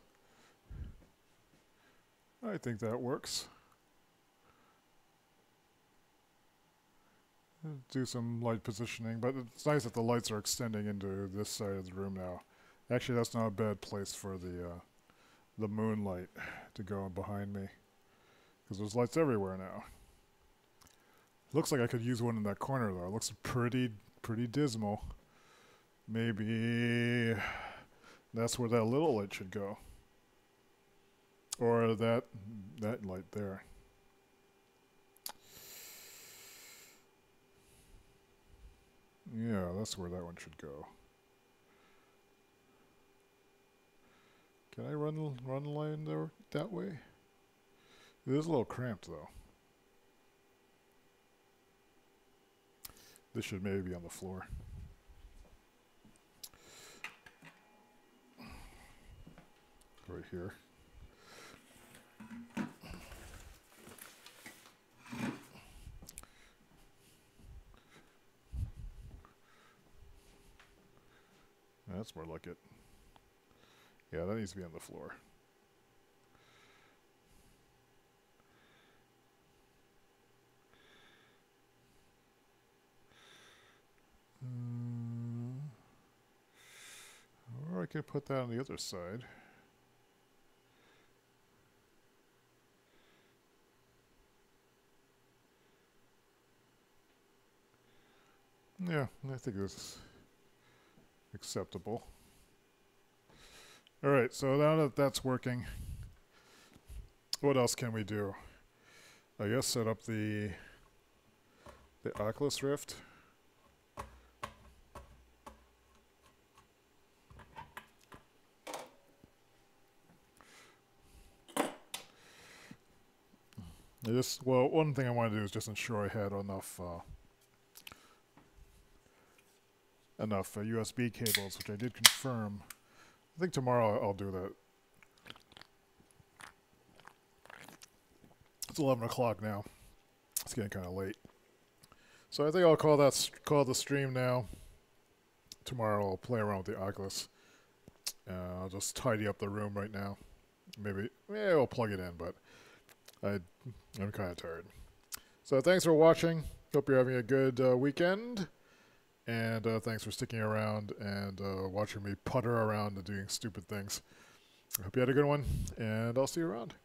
I think that works. Do some light positioning, but it's nice that the lights are extending into this side of the room now. Actually, that's not a bad place for the moonlight to go behind me, because there's lights everywhere now. Looks like I could use one in that corner though. It looks pretty dismal. Maybe that's where that little light should go, or that light there. Yeah, that's where that one should go. Can I run the line there that way? It is a little cramped though. This should maybe be on the floor. Right here. That's more like it. Yeah, that needs to be on the floor. Or I could put that on the other side. Yeah, I think it's acceptable. Alright, so now that that's working, what else can we do? I guess set up the Oculus Rift. Well, one thing I want to do is just ensure I had enough USB cables, which I did confirm. I think tomorrow I'll do that. It's 11 o'clock now. It's getting kind of late. So I think I'll call the stream now. Tomorrow I'll play around with the Oculus. I'll just tidy up the room right now. Maybe I'll plug it in, but I'm kind of tired. So thanks for watching. Hope you're having a good weekend. And thanks for sticking around and watching me putter around and doing stupid things. I hope you had a good one, and I'll see you around.